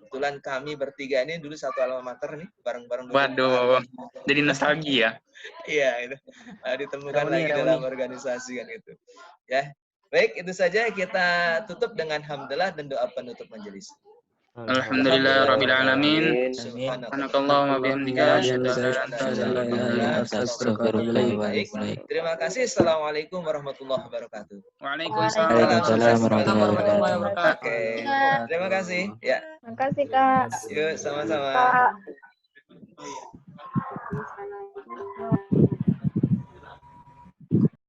Kebetulan kami bertiga ini dulu satu alma mater nih, bareng-bareng. Waduh, jadi nostalgia. Iya, itu ditemukan lagi dalam organisasi kan itu. Ya, baik, itu saja kita tutup dengan hamdalah dan doa penutup majelis. Alhamdulillah rabbil alamin. Subhanakallahumma bihamdika asyhadu an la ilaha illa anta astaghfiruka wa atubu ilaik. Terima kasih. Assalamualaikum warahmatullahi wabarakatuh. Waalaikumsalam warahmatullahi wabarakatuh. Oke. Terima kasih. Ya. Terima kasih, Kak. Yuk, sama-sama. Kak.